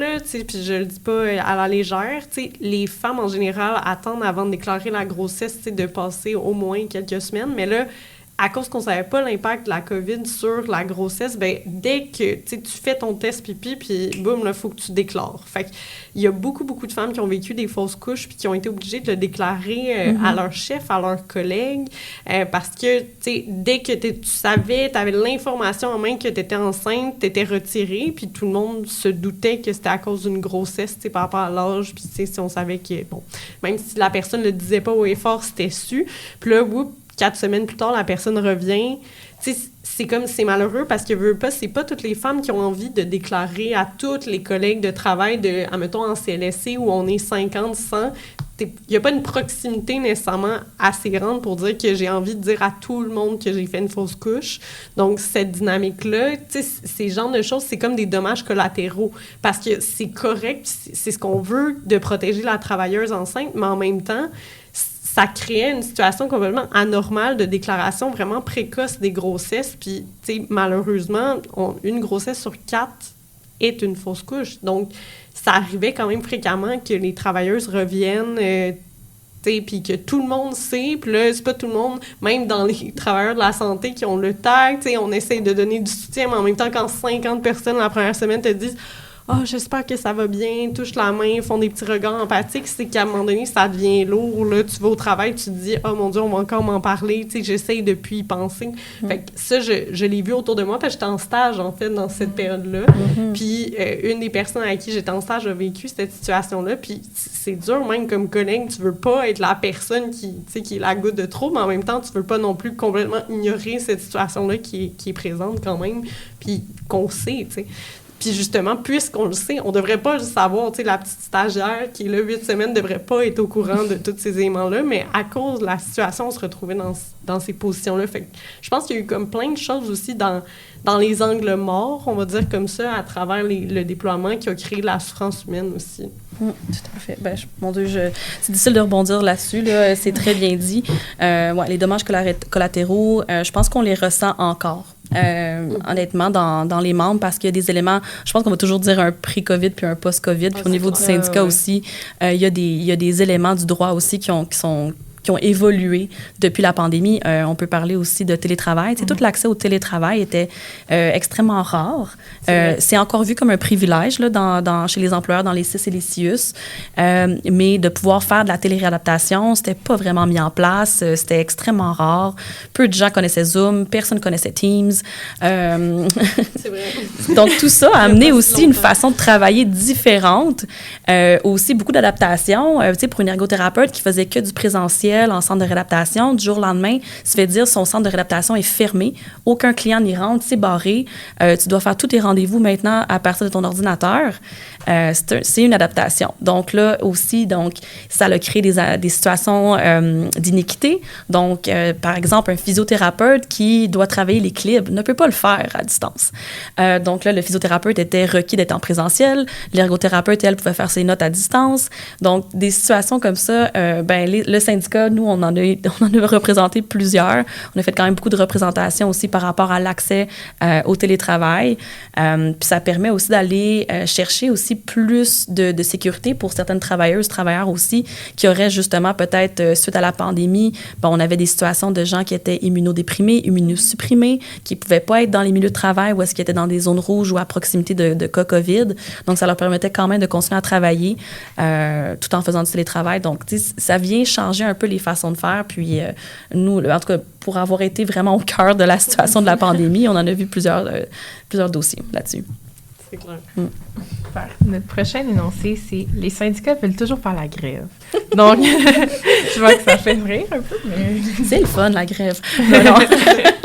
puis je le dis pas à la légère, les femmes en général attendent avant de déclarer la grossesse, de passer au moins quelques semaines, mais là, à cause qu'on savait pas l'impact de la COVID sur la grossesse, dès que tu fais ton test pipi, puis boum, là, faut que tu déclares. Fait qu'il y a beaucoup, beaucoup de femmes qui ont vécu des fausses couches puis qui ont été obligées de le déclarer à leur chef, à leurs collègues, parce que, dès que tu savais, tu avais l'information en main que tu étais enceinte, tu étais retirée, puis tout le monde se doutait que c'était à cause d'une grossesse, par rapport à l'âge, puis si on savait que, même si la personne le disait pas haut et fort, c'était su. Puis là, 4 semaines plus tard, la personne revient. C'est malheureux parce que c'est pas toutes les femmes qui ont envie de déclarer à toutes les collègues de travail, admettons en CLSC où on est 50, 100. Il n'y a pas une proximité nécessairement assez grande pour dire que j'ai envie de dire à tout le monde que j'ai fait une fausse couche. Donc, cette dynamique-là, ces genres de choses, c'est comme des dommages collatéraux parce que c'est correct, c'est ce qu'on veut de protéger la travailleuse enceinte, mais en même temps, ça créait une situation complètement anormale de déclaration vraiment précoce des grossesses. Puis, malheureusement, une grossesse sur 4 est une fausse couche. Donc, ça arrivait quand même fréquemment que les travailleuses reviennent puis que tout le monde sait, puis là, c'est pas tout le monde, même dans les travailleurs de la santé qui ont le tag, tu sais, on essaie de donner du soutien, mais en même temps, quand 50 personnes la première semaine te disent « Ah, j'espère que ça va bien », touchent la main, font des petits regards empathiques, c'est qu'à un moment donné, ça devient lourd, là, tu vas au travail, tu te dis « Oh mon Dieu, on va encore m'en parler », tu sais, j'essaie depuis y penser. Fait que ça, je l'ai vu autour de moi, parce que j'étais en stage, en fait, dans cette période-là, puis une des personnes avec qui j'étais en stage a vécu cette situation-là, puis c'est dur, même comme collègue, tu veux pas être la personne qui, tu sais, qui est la goutte de trop, mais en même temps, tu veux pas non plus complètement ignorer cette situation-là qui est présente quand même, puis qu'on sait, tu sais. Puis justement, puisqu'on le sait, on devrait pas juste savoir, tu sais, la petite stagiaire qui est là 8 semaines devrait pas être au courant de tous ces éléments-là, mais à cause de la situation, on se retrouvait dans ces positions-là. Fait que je pense qu'il y a eu comme plein de choses aussi dans les angles morts, on va dire comme ça, à travers le déploiement qui a créé de la souffrance humaine aussi. Tout à fait. Ben, mon Dieu, c'est difficile de rebondir là-dessus, là. C'est très bien dit. Ouais, les dommages collatéraux, je pense qu'on les ressent encore. Honnêtement, dans les membres, parce qu'il y a des éléments, je pense qu'on va toujours dire un pré-COVID puis un post-COVID, puis au niveau du syndicat aussi, il y a des éléments du droit aussi qui ont évolué depuis la pandémie. On peut parler aussi de télétravail. Tout l'accès au télétravail était extrêmement rare. C'est encore vu comme un privilège là, chez les employeurs, dans les CIS et les CIUS. Mais de pouvoir faire de la téléréadaptation, c'était pas vraiment mis en place. C'était extrêmement rare. Peu de gens connaissaient Zoom. Personne connaissait Teams. C'est vrai. Donc, tout ça a amené aussi une façon de travailler différente. Aussi, beaucoup d'adaptation. Tu sais, pour une ergothérapeute qui faisait que du présentiel en centre de réadaptation, du jour au lendemain, se fait dire son centre de réadaptation est fermé, aucun client n'y rentre, c'est barré, tu dois faire tous tes rendez-vous maintenant à partir de ton ordinateur. C'est une adaptation. Donc là aussi, ça a créé des situations d'iniquité. Donc, par exemple, un physiothérapeute qui doit travailler l'équilibre ne peut pas le faire à distance. Donc là, le physiothérapeute était requis d'être en présentiel. L'ergothérapeute, elle, pouvait faire ses notes à distance. Donc, des situations comme ça, le syndicat, nous, on en a représenté plusieurs. On a fait quand même beaucoup de représentations aussi par rapport à l'accès au télétravail. Puis ça permet aussi d'aller chercher aussi plus de sécurité pour certaines travailleurs aussi, qui auraient justement peut-être, suite à la pandémie, on avait des situations de gens qui étaient immunodéprimés, immunosupprimés, qui ne pouvaient pas être dans les milieux de travail ou est-ce qu'ils étaient dans des zones rouges ou à proximité de cas COVID. Donc, ça leur permettait quand même de continuer à travailler tout en faisant du télétravail. Donc, ça vient changer un peu les façons de faire. Puis, nous, en tout cas, pour avoir été vraiment au cœur de la situation de la pandémie, on en a vu plusieurs dossiers là-dessus. C'est clair. Super. Notre prochain énoncé, c'est « Les syndicats veulent toujours faire la grève ». Donc, je vois que ça fait rire un peu, mais... C'est le fun, la grève. Non.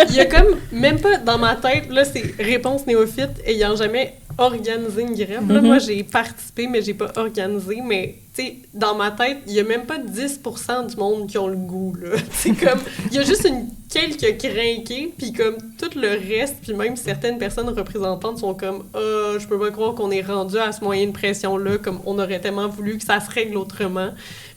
Il y a comme, même pas dans ma tête, là, c'est réponse néophyte ayant jamais organisé une grève. Là, moi, j'ai participé, mais j'ai pas organisé. Mais, tu sais, dans ma tête, il y a même pas 10% du monde qui ont le goût, là. C'est comme, il y a juste quelques crinqués, puis comme tout le reste, puis même certaines personnes représentantes sont comme « Ah, je peux pas croire qu'on est rendu à ce moyen de pression-là, comme on aurait tellement voulu que ça se règle autrement. »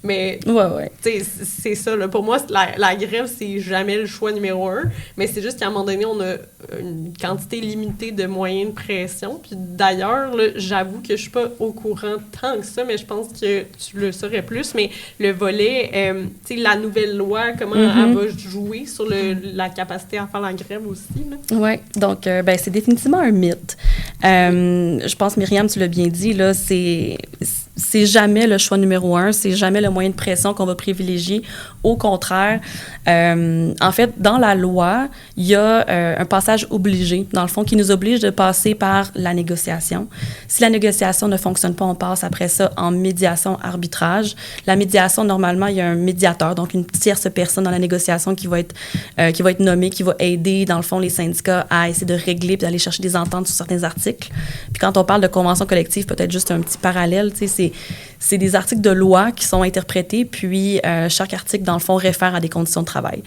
Mais, ouais. tu sais, c'est ça, là. Pour moi, la grève, c'est jamais le choix numéro 1, mais c'est juste qu'à un moment donné, on a une quantité limitée de moyens de pression. Puis d'ailleurs, là, j'avoue que je suis pas au courant tant que ça, mais je pense que tu le saurais plus. Mais le volet, tu sais, la nouvelle loi, comment elle va jouer sur la capacité à faire la grève aussi, là? Oui, donc, c'est définitivement un mythe. Je pense, Myriam, tu l'as bien dit, là, c'est jamais le choix numéro 1, c'est jamais le moyen de pression qu'on va privilégier. Au contraire, en fait, dans la loi, il y a un passage obligé, dans le fond, qui nous oblige de passer par la négociation. Si la négociation ne fonctionne pas, on passe après ça en médiation-arbitrage. La médiation, normalement, il y a un médiateur, donc une tierce personne dans la négociation qui va être nommée, qui va aider, dans le fond, les syndicats à essayer de régler puis d'aller chercher des ententes sur certains articles. Puis quand on parle de convention collective, peut-être juste un petit parallèle, tu sais, c'est des articles de loi qui sont interprétés, puis chaque article, dans le fond, réfère à des conditions de travail.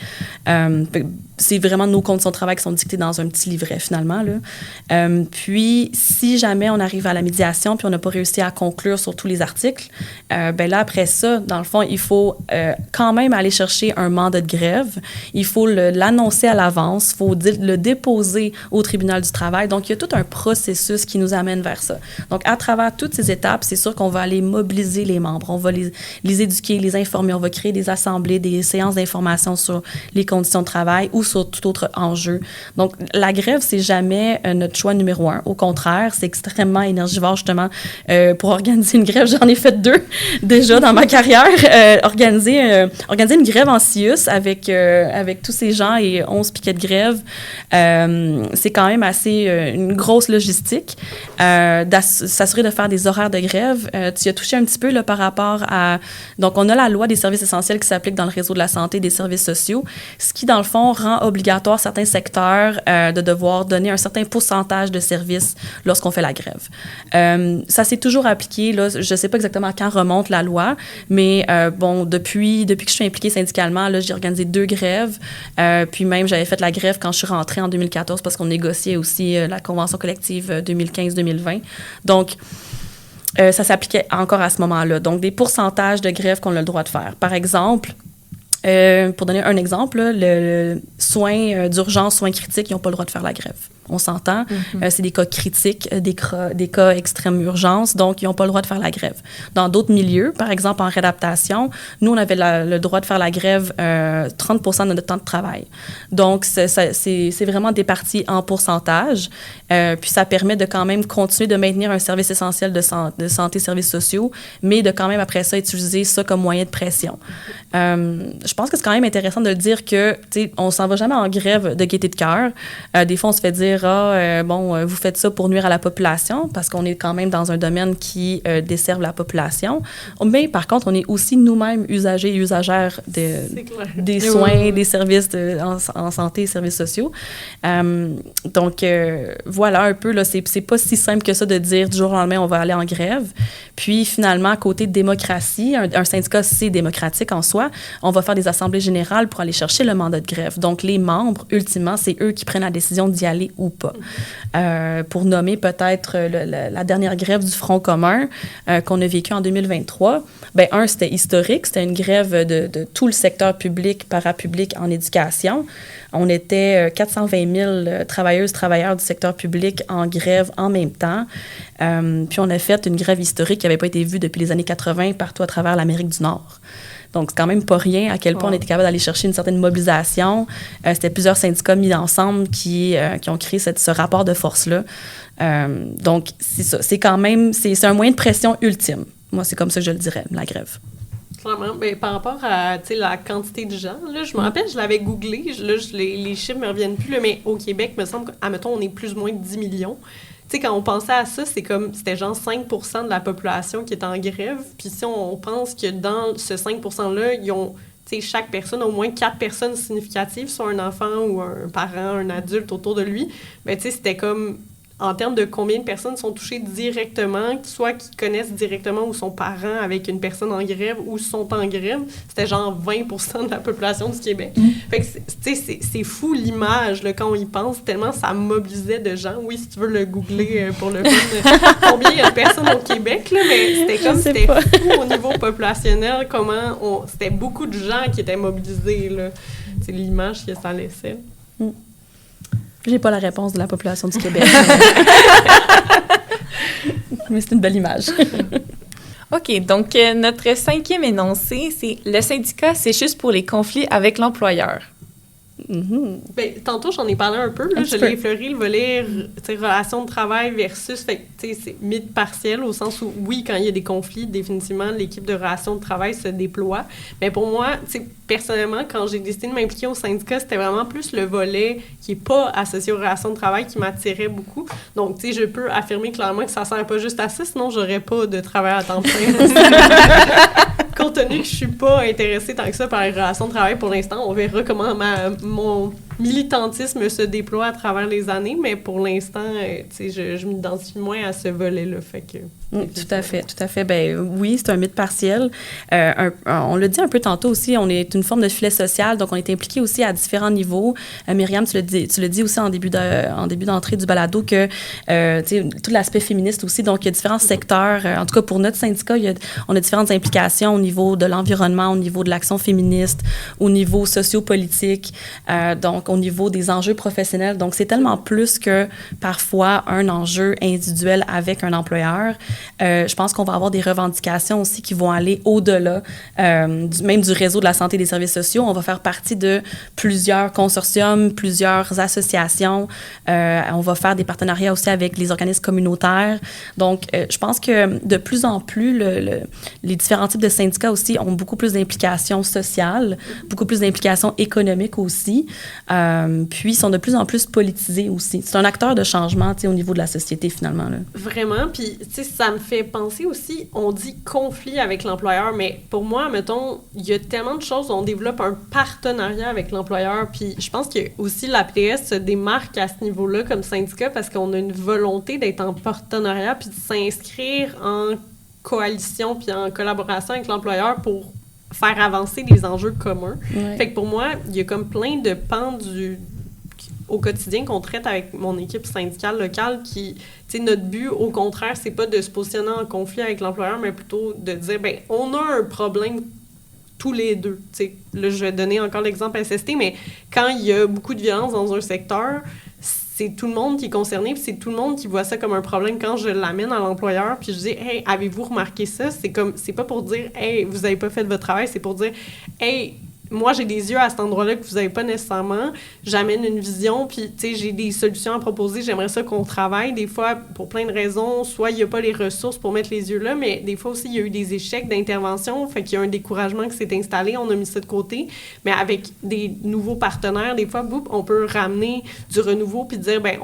c'est vraiment nos conditions de travail qui sont dictées dans un petit livret, finalement, là. Puis, si jamais on arrive à la médiation puis on n'a pas réussi à conclure sur tous les articles, ben là, après ça, dans le fond, il faut quand même aller chercher un mandat de grève. Il faut l'annoncer à l'avance. Il faut le déposer au tribunal du travail. Donc, il y a tout un processus qui nous amène vers ça. Donc, à travers toutes ces étapes, c'est sûr qu'on va aller mobiliser les membres. On va les éduquer, les informer. On va créer des assemblées, des séances d'information sur les conditions de travail ou sur tout autre enjeu. Donc, la grève, c'est jamais notre choix numéro 1. Au contraire, c'est extrêmement énergivore, justement. Pour organiser une grève, j'en ai fait 2 déjà dans ma carrière. Organiser une grève en CIUS avec tous ces gens et 11 piquets de grève, c'est quand même assez une grosse logistique. S'assurer de faire des horaires de grève. Tu y as touché un petit peu là, par rapport à... Donc, on a la loi des services essentiels qui s'applique dans le réseau de la santé et des services sociaux, ce qui, dans le fond, rend obligatoire certains secteurs de devoir donner un certain pourcentage de services lorsqu'on fait la grève. Ça s'est toujours appliqué. Là, je ne sais pas exactement à quand remonte la loi, mais bon, depuis que je suis impliquée syndicalement, là, j'ai organisé 2 grèves. Puis même, j'avais fait la grève quand je suis rentrée en 2014 parce qu'on négociait aussi la convention collective 2015-2020. Donc, ça s'appliquait encore à ce moment-là. Donc, des pourcentages de grève qu'on a le droit de faire. Par exemple, pour donner un exemple, là, le soins d'urgence, soins critiques, ils n'ont pas le droit de faire la grève. On s'entend. C'est des cas critiques, des cas extrême urgence, donc ils n'ont pas le droit de faire la grève. Dans d'autres milieux, par exemple en réadaptation, nous, on avait le droit de faire la grève 30% de notre temps de travail. Donc, c'est vraiment départi en pourcentage. Puis, ça permet de quand même continuer de maintenir un service essentiel de santé, services sociaux, mais de quand même, après ça, utiliser ça comme moyen de pression. Je pense que c'est quand même intéressant de le dire que, tu sais, on s'en va jamais en grève de gaieté de cœur. Des fois, on se fait dire, vous faites ça pour nuire à la population, parce qu'on est quand même dans un domaine qui desserve la population. Mais par contre, on est aussi nous-mêmes usagers et usagères des soins, des services en santé et services sociaux. Donc, voilà un peu, là, c'est pas si simple que ça de dire du jour au lendemain, on va aller en grève. Puis, finalement, côté démocratie, un syndicat, c'est démocratique en soi. On va faire des assemblées générales pour aller chercher le mandat de grève. Donc, les membres, ultimement, c'est eux qui prennent la décision d'y aller ou pas. Pour nommer peut-être la dernière grève du Front commun qu'on a vécue en 2023, bien, c'était historique. C'était une grève de tout le secteur public, parapublic en éducation. On était 420 000 travailleurs du secteur public en grève en même temps. Puis on a fait une grève historique qui n'avait pas été vue depuis les années 80 partout à travers l'Amérique du Nord. Donc, c'est quand même pas rien à quel point on était capable d'aller chercher une certaine mobilisation. C'était plusieurs syndicats mis ensemble qui ont créé ce rapport de force-là. Donc, c'est ça. C'est quand même... C'est un moyen de pression ultime. Moi, c'est comme ça que je le dirais, la grève. Clairement. Mais par rapport à la quantité de gens, là, je me rappelle, je l'avais googlé. Les chiffres ne me reviennent plus, là, mais au Québec, il me semble qu'admettons, on est plus ou moins de 10 millions. Tu sais, quand on pensait à ça, c'était genre 5% de la population qui est en grève. Puis si on pense que dans ce 5%-là, ils ont, tu sais, chaque personne, au moins 4 personnes significatives, soit un enfant ou un parent, un adulte autour de lui, bien, tu sais, c'était comme... En termes de combien de personnes sont touchées directement, soit qui connaissent directement ou sont parents avec une personne en grève ou sont en grève, c'était genre 20% de la population du Québec. Fait que, tu sais, c'est fou l'image, là, quand on y pense, tellement ça mobilisait de gens. Oui, si tu veux le googler pour le fun, combien il y a de personnes au Québec, là, mais c'était fou au niveau populationnel, c'était beaucoup de gens qui étaient mobilisés, là. C'est l'image que ça laissait. J'ai pas la réponse de la population du Québec. Mais c'est une belle image. OK, donc notre 5e énoncé, c'est « Le syndicat, c'est juste pour les conflits avec l'employeur ». Ben, tantôt, j'en ai parlé un peu. Là, je l'ai effleuré, le volet relations de travail versus... Fait, c'est mythe partiel au sens où, oui, quand il y a des conflits, définitivement, l'équipe de relations de travail se déploie. Mais pour moi, personnellement, quand j'ai décidé de m'impliquer au syndicat, c'était vraiment plus le volet qui n'est pas associé aux relations de travail qui m'attirait beaucoup. Donc, je peux affirmer clairement que ça ne sert pas juste à ça, sinon j'aurais pas de travail à temps plein. Compte tenu que je suis pas intéressée tant que ça par les relations de travail pour l'instant, on verra comment militantisme se déploie à travers les années, mais pour l'instant, je m'identifie moins à ce volet-là. Fait que, tout à fait, tout à fait. Ben oui, c'est un mythe partiel. On l'a dit un peu tantôt aussi, on est une forme de filet social, donc on est impliqué aussi à différents niveaux. Myriam, tu le dis aussi en début d'entrée du balado que tout l'aspect féministe aussi, donc il y a différents secteurs. En tout cas, pour notre syndicat, on a différentes implications au niveau de l'environnement, au niveau de l'action féministe, au niveau sociopolitique, donc au niveau des enjeux professionnels. Donc, c'est tellement plus que parfois un enjeu individuel avec un employeur. Je pense qu'on va avoir des revendications aussi qui vont aller au-delà même du réseau de la santé et des services sociaux. On va faire partie de plusieurs consortiums, plusieurs associations. On va faire des partenariats aussi avec les organismes communautaires. Donc, je pense que de plus en plus, les différents types de syndicats aussi ont beaucoup plus d'implications sociales, beaucoup plus d'implications économiques aussi, puis sont de plus en plus politisés aussi. C'est un acteur de changement, au niveau de la société, finalement. Là. Vraiment, puis, ça me fait penser aussi, on dit conflit avec l'employeur, mais pour moi, mettons, il y a tellement de choses où on développe un partenariat avec l'employeur, puis je pense que aussi l'APS se démarque à ce niveau-là comme syndicat parce qu'on a une volonté d'être en partenariat puis de s'inscrire en coalition puis en collaboration avec l'employeur pour faire avancer les enjeux communs. Ouais. Fait que pour moi, il y a comme plein de pans au quotidien qu'on traite avec mon équipe syndicale locale qui, notre but, au contraire, c'est pas de se positionner en conflit avec l'employeur, mais plutôt de dire, ben on a un problème tous les deux. Là, je vais donner encore l'exemple SST, mais quand il y a beaucoup de violence dans un secteur, c'est tout le monde qui est concerné, puis c'est tout le monde qui voit ça comme un problème quand je l'amène à l'employeur, puis je dis « Hey, avez-vous remarqué ça? » C'est pas pour dire « Hey, vous avez pas fait votre travail », c'est pour dire « Hey, moi, j'ai des yeux à cet endroit-là que vous n'avez pas nécessairement. J'amène une vision, puis, j'ai des solutions à proposer. J'aimerais ça qu'on travaille. Des fois, pour plein de raisons, soit il n'y a pas les ressources pour mettre les yeux là, mais des fois aussi, il y a eu des échecs d'intervention. Fait qu'il y a un découragement qui s'est installé. On a mis ça de côté. Mais avec des nouveaux partenaires, des fois, on peut ramener du renouveau puis dire, ben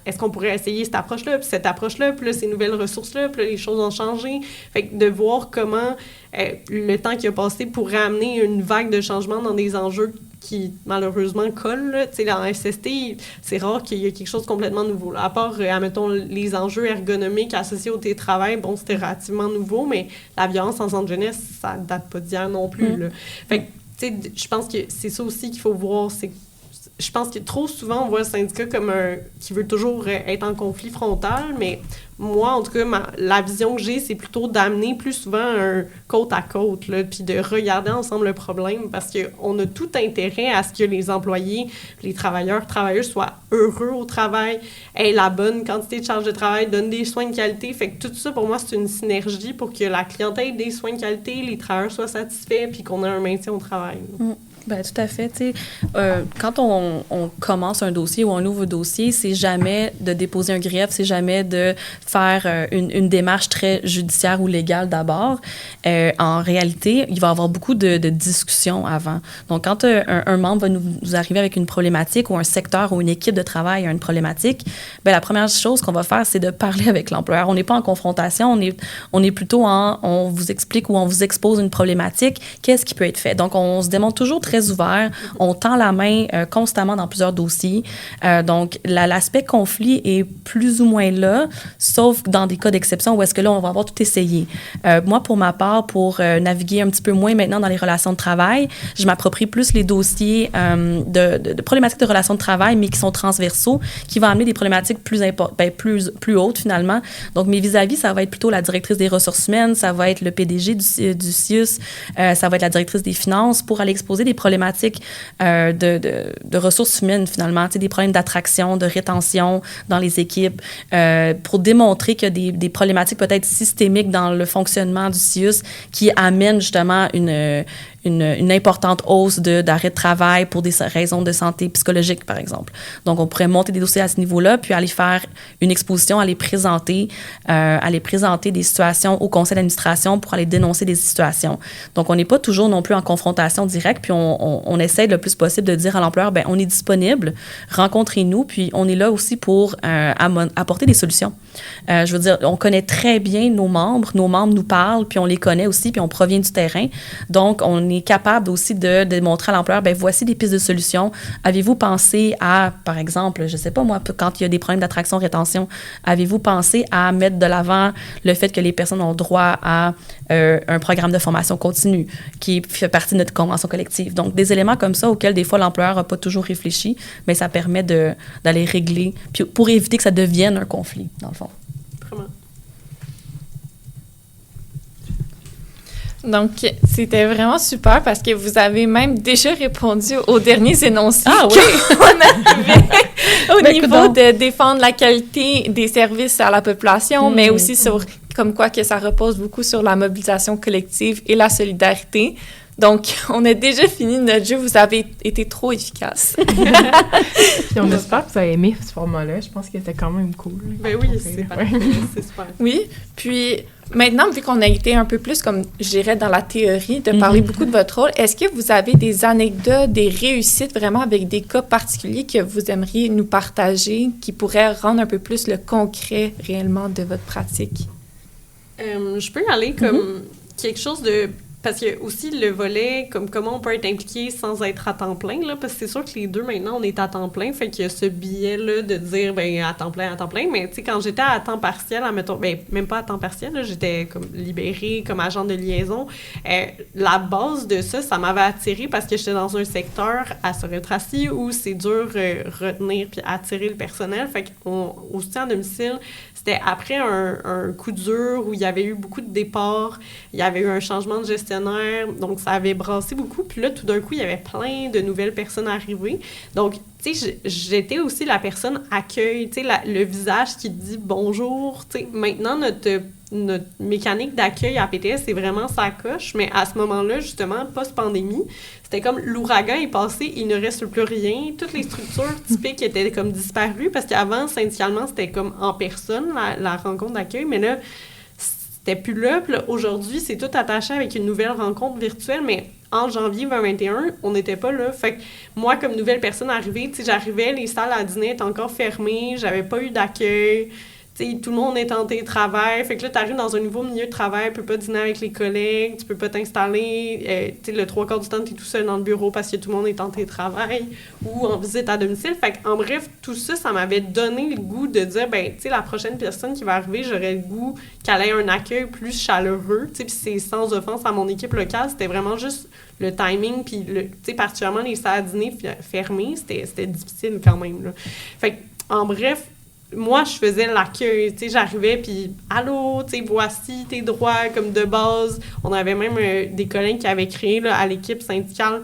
est-ce qu'on pourrait essayer cette approche-là, puis cette approche-là, puis là, ces nouvelles ressources-là, puis là, les choses ont changé. Fait que de voir comment le temps qui a passé pour ramener une vague de changement dans des enjeux qui, malheureusement, collent. Là. Dans SST, c'est rare qu'il y ait quelque chose de complètement nouveau. Là. À part, admettons, les enjeux ergonomiques associés au télétravail, bon, c'était relativement nouveau, mais la violence en centre jeunesse, ça date pas d'hier non plus. Là. Fait que, je pense que c'est ça aussi qu'il faut voir, c'est je pense que trop souvent, on voit le syndicat comme qui veut toujours être en conflit frontal, mais moi, en tout cas, la vision que j'ai, c'est plutôt d'amener plus souvent un côte à côte, puis de regarder ensemble le problème, parce qu'on a tout intérêt à ce que les employés, les travailleuses soient heureux au travail, aient la bonne quantité de charge de travail, donnent des soins de qualité. Fait que tout ça, pour moi, c'est une synergie pour que la clientèle ait des soins de qualité, les travailleurs soient satisfaits, puis qu'on ait un maintien au travail. Bien, tout à fait. Quand on commence un dossier ou un nouveau dossier, c'est jamais de déposer un grief, c'est jamais de faire une démarche très judiciaire ou légale d'abord. En réalité, il va y avoir beaucoup de discussions avant. Donc, quand un membre va nous arriver avec une problématique ou un secteur ou une équipe de travail a une problématique, bien, la première chose qu'on va faire, c'est de parler avec l'employeur. On n'est pas en confrontation, on est plutôt on vous explique ou on vous expose une problématique, qu'est-ce qui peut être fait. Donc, on se démontre toujours très ouvert. On tend la main constamment dans plusieurs dossiers. Donc, l'aspect conflit est plus ou moins là, sauf dans des cas d'exception où est-ce que là, on va avoir tout essayé. Moi, pour ma part, pour naviguer un petit peu moins maintenant dans les relations de travail, je m'approprie plus les dossiers de problématiques de relations de travail, mais qui sont transversaux, qui vont amener des problématiques plus hautes, finalement. Donc, mes vis-à-vis, ça va être plutôt la directrice des ressources humaines, ça va être le PDG du CIUS, ça va être la directrice des finances pour aller exposer des problématiques de ressources humaines, finalement, des problèmes d'attraction, de rétention dans les équipes, pour démontrer qu'il y a des problématiques peut-être systémiques dans le fonctionnement du CIUS qui amènent justement une importante hausse d'arrêt de travail pour des raisons de santé psychologique, par exemple. Donc, on pourrait monter des dossiers à ce niveau-là, puis aller faire une exposition, aller présenter des situations au conseil d'administration pour aller dénoncer des situations. Donc, on n'est pas toujours non plus en confrontation directe, puis on essaie le plus possible de dire à l'employeur, bien, on est disponible, rencontrez-nous, puis on est là aussi pour apporter des solutions. Je veux dire, on connaît très bien nos membres nous parlent, puis on les connaît aussi, puis on provient du terrain. Donc, on on est capable aussi de démontrer à l'employeur, ben voici des pistes de solutions. Avez-vous pensé à, par exemple, je sais pas moi, quand il y a des problèmes d'attraction-rétention, avez-vous pensé à mettre de l'avant le fait que les personnes ont droit à un programme de formation continue qui fait partie de notre convention collective. Donc, des éléments comme ça auxquels des fois l'employeur n'a pas toujours réfléchi, mais ça permet d'aller régler, puis pour éviter que ça devienne un conflit, dans le fond. Vraiment. Donc, c'était vraiment super parce que vous avez même déjà répondu aux derniers énoncés oui? qu'on avait au Ben, niveau coudonc. de défendre la qualité des services à la population, mais aussi sur comme quoi que ça repose beaucoup sur la mobilisation collective et la solidarité. Donc, on a déjà fini notre jeu. Vous avez été trop efficace. Puis on espère que vous avez aimé ce format-là. Je pense que c'était quand même cool. Ben oui, c'est parfait. C'est super. Oui, puis maintenant, vu qu'on a été un peu plus, comme je dirais, dans la théorie, de parler beaucoup de votre rôle, est-ce que vous avez des anecdotes, des réussites vraiment avec des cas particuliers que vous aimeriez nous partager qui pourraient rendre un peu plus le concret réellement de votre pratique? Je peux y aller comme quelque chose de... Parce que aussi le volet, comme comment on peut être impliqué sans être à temps plein, là, parce que c'est sûr que les deux, maintenant, on est à temps plein, fait qu'il y a ce biais-là de dire, ben à temps plein, mais tu sais, quand j'étais à temps partiel, admettons, ben même pas à temps partiel, là, j'étais comme libérée, comme agent de liaison, la base de ça m'avait attirée parce que j'étais dans un secteur à Sorel-Tracy où c'est dur retenir puis attirer le personnel, fait qu'au soutien à domicile, c'était après un coup dur où il y avait eu beaucoup de départs, il y avait eu un changement de gestionnaire, donc ça avait brassé beaucoup. Puis là, tout d'un coup, il y avait plein de nouvelles personnes arrivées. Donc, tu sais, j'étais aussi la personne accueil, tu sais, le visage qui dit bonjour. Tu sais, maintenant, notre mécanique d'accueil à PTS, c'est vraiment sa coche, mais à ce moment-là, justement, post-pandémie, c'était comme l'ouragan est passé, il ne reste plus rien. Toutes les structures typiques étaient comme disparues parce qu'avant, syndicalement, c'était comme en personne, la rencontre d'accueil, mais là, c'était plus là. Puis là, aujourd'hui, c'est tout attaché avec une nouvelle rencontre virtuelle, mais en janvier 2021, on n'était pas là. Fait que moi, comme nouvelle personne arrivée, tu sais, j'arrivais, les salles à dîner étaient encore fermées, j'avais pas eu d'accueil. T'sais, tout le monde est en télétravail. Fait que là, t'arrives dans un nouveau milieu de travail, tu peux pas dîner avec les collègues, tu peux pas t'installer. Le 3/4 du temps, t'es tout seul dans le bureau parce que tout le monde est en télétravail ou en visite à domicile. Fait que, en bref, tout ça, ça m'avait donné le goût de dire, ben, tu sais, la prochaine personne qui va arriver, j'aurais le goût qu'elle ait un accueil plus chaleureux. Tu sais, puis c'est sans offense à mon équipe locale, c'était vraiment juste le timing, puis, tu sais, particulièrement les salles à dîner fermées, c'était difficile quand même, là. Fait que, en bref, moi, je faisais l'accueil, tu sais, j'arrivais, puis « Allô, tu sais, voici tes droits », comme de base. On avait même des collègues qui avaient créé, là, à l'équipe syndicale,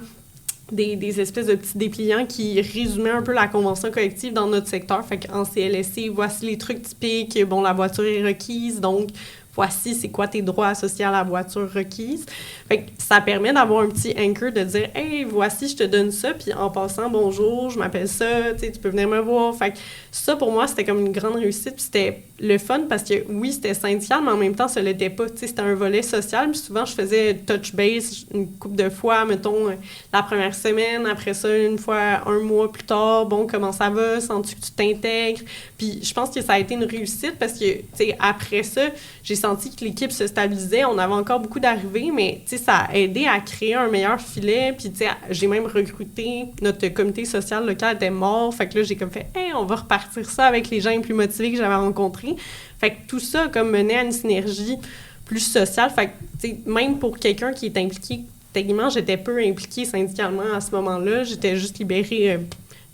des espèces de petits dépliants qui résumaient un peu la convention collective dans notre secteur. Fait qu'en CLSC, voici les trucs typiques, bon, la voiture est requise, donc voici c'est quoi tes droits associés à la voiture requise. Fait que ça permet d'avoir un petit anchor de dire « Hey, voici, je te donne ça, puis en passant, bonjour, je m'appelle ça, tu sais, tu peux venir me voir. » Fait que ça, pour moi, c'était comme une grande réussite, puis c'était le fun parce que, oui, c'était syndical, mais en même temps, ça l'était pas, tu sais, c'était un volet social, puis souvent, je faisais touch base une couple de fois, mettons, la première semaine, après ça, une fois, un mois plus tard, bon, comment ça va, sens-tu que tu t'intègres? Puis je pense que ça a été une réussite parce que, tu sais, après ça, j'ai senti que l'équipe se stabilisait, on avait encore beaucoup d'arrivées, mais, tu sais, ça a aidé à créer un meilleur filet, puis, tu sais, j'ai même recruté, notre comité social local était mort, fait que là, j'ai comme fait « Hey, on va repartir ça avec les gens les plus motivés que j'avais rencontrés ». Fait que tout ça, comme, menait à une synergie plus sociale, fait que, tu sais, même pour quelqu'un qui est impliqué, techniquement, j'étais peu impliquée syndicalement à ce moment-là, j'étais juste libérée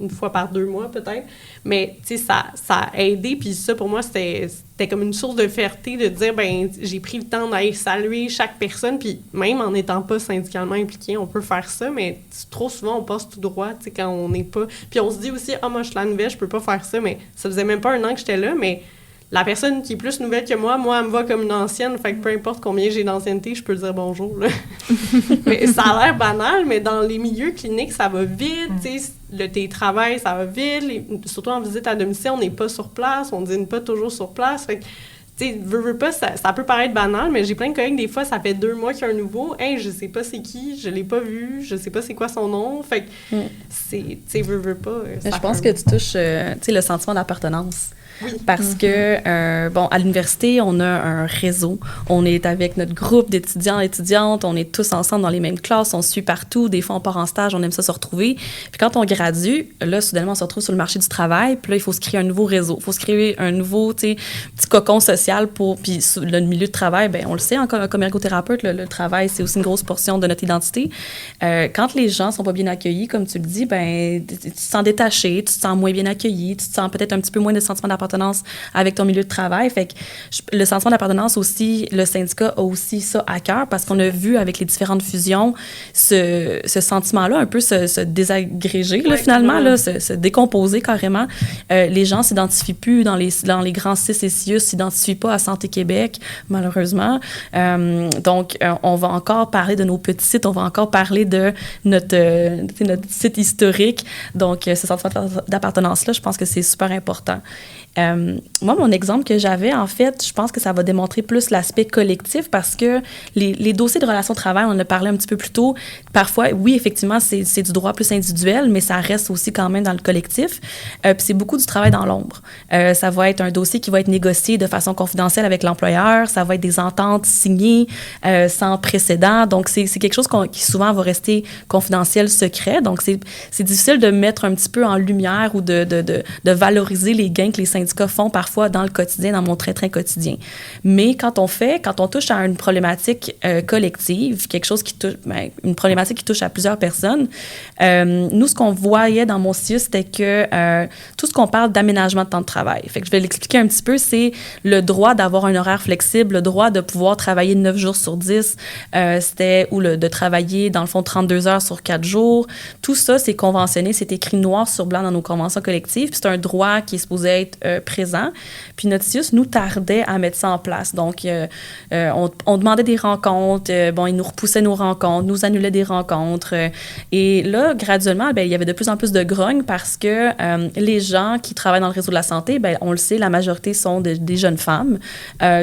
une fois par 2 mois, peut-être. Mais, tu sais, ça a aidé. Puis ça, pour moi, c'était comme une source de fierté de dire, ben j'ai pris le temps d'aller saluer chaque personne. Puis même en n'étant pas syndicalement impliqué, on peut faire ça. Mais trop souvent, on passe tout droit, tu sais, quand on n'est pas... Puis on se dit aussi, moi, je suis la nouvelle, je peux pas faire ça. Mais ça faisait même pas 1 an que j'étais là, mais... La personne qui est plus nouvelle que moi, elle me voit comme une ancienne, fait que peu importe combien j'ai d'ancienneté, je peux dire bonjour, là. Mais ça a l'air banal, mais dans les milieux cliniques, ça va vite, tu sais, le télétravail, ça va vite, surtout en visite à domicile, on n'est pas sur place, on dîne pas toujours sur place, fait que, tu sais, veux pas, ça peut paraître banal, mais j'ai plein de collègues, des fois, ça fait 2 mois qu'il y a un nouveau, « Hey, je sais pas c'est qui, je l'ai pas vu, je sais pas c'est quoi son nom », fait que, c'est, tu sais, veux pas... Je pense que tu touches, tu sais, le sentiment d'appartenance. Parce que, bon, à l'université, on a un réseau. On est avec notre groupe d'étudiants et étudiantes. On est tous ensemble dans les mêmes classes. On se suit partout. Des fois, on part en stage. On aime ça se retrouver. Puis quand on gradue, là, soudainement, on se retrouve sur le marché du travail. Puis là, il faut se créer un nouveau réseau. Il faut se créer un nouveau, tu sais, petit cocon social pour... Puis le milieu de travail, bien, on le sait, comme ergothérapeute, le travail, c'est aussi une grosse portion de notre identité. Quand les gens sont pas bien accueillis, comme tu le dis, ben, tu te sens détaché, tu te sens moins bien accueilli, tu te sens peut-être un petit peu moins de sentiment d'appartenance avec ton milieu de travail. Fait que le sentiment d'appartenance aussi, le syndicat a aussi ça à cœur parce qu'on a vu avec les différentes fusions ce sentiment-là un peu se désagréger, là, finalement, là, se décomposer carrément. Les gens s'identifient plus dans les grands CIS et CIUS, s'identifient pas à Santé Québec, malheureusement. Donc, on va encore parler de nos petits sites, on va encore parler de notre site historique. Donc, ce sentiment d'appartenance-là, je pense que c'est super important. Moi, mon exemple que j'avais, en fait, je pense que ça va démontrer plus l'aspect collectif parce que les dossiers de relations de travail, on en a parlé un petit peu plus tôt. Parfois, oui, effectivement, c'est du droit plus individuel, mais ça reste aussi quand même dans le collectif. Puis c'est beaucoup du travail dans l'ombre. Ça va être un dossier qui va être négocié de façon confidentielle avec l'employeur. Ça va être des ententes signées sans précédent. Donc, c'est quelque chose qui souvent va rester confidentiel, secret. Donc, c'est difficile de mettre un petit peu en lumière ou de valoriser les gains que les syndicats font parfois dans le quotidien, dans mon train-train quotidien. Mais quand on touche à une problématique collective, quelque chose qui touche, une problématique qui touche à plusieurs personnes, nous, ce qu'on voyait dans mon CIUS, c'était que tout ce qu'on parle d'aménagement de temps de travail. Fait que je vais l'expliquer un petit peu, c'est le droit d'avoir un horaire flexible, le droit de pouvoir travailler 9 jours sur 10, de travailler, dans le fond, 32 heures sur 4 jours. Tout ça, c'est conventionné, c'est écrit noir sur blanc dans nos conventions collectives, puis c'est un droit qui est supposé être présent. Puis notre CIUS nous tardait à mettre ça en place. Donc, on demandait des rencontres, ils nous repoussaient nos rencontres, nous annulaient des rencontres. Et là, graduellement, il y avait de plus en plus de grogne parce que les gens qui travaillent dans le réseau de la santé, on le sait, la majorité sont des jeunes femmes.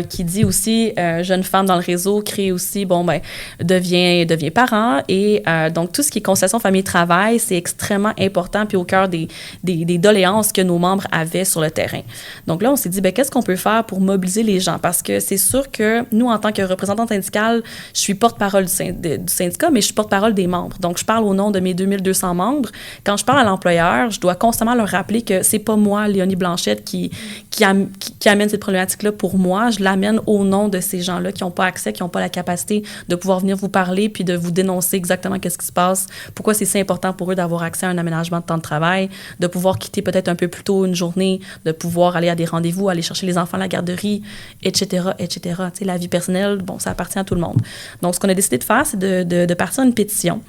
Qui dit aussi, jeune femme dans le réseau, crée aussi, devient parent. Et donc, tout ce qui est conciliation famille-travail, c'est extrêmement important puis au cœur des doléances que nos membres avaient sur le terrain. Donc là, on s'est dit, qu'est-ce qu'on peut faire pour mobiliser les gens? Parce que c'est sûr que nous, en tant que représentante syndicale, je suis porte-parole du syndicat, mais je suis porte-parole des membres. Donc, je parle au nom de mes 2200 membres. Quand je parle à l'employeur, je dois constamment leur rappeler que c'est pas moi, Léonie Blanchette, qui amène cette problématique-là pour moi. Je l'amène au nom de ces gens-là qui n'ont pas accès, qui n'ont pas la capacité de pouvoir venir vous parler puis de vous dénoncer exactement qu'est-ce qui se passe, pourquoi c'est si important pour eux d'avoir accès à un aménagement de temps de travail, de pouvoir quitter peut-être un peu plus tôt une journée, de pouvoir aller à des rendez-vous, aller chercher les enfants à la garderie, etc., etc. Tu sais, la vie personnelle, ça appartient à tout le monde. Donc, ce qu'on a décidé de faire, c'est de partir une pétition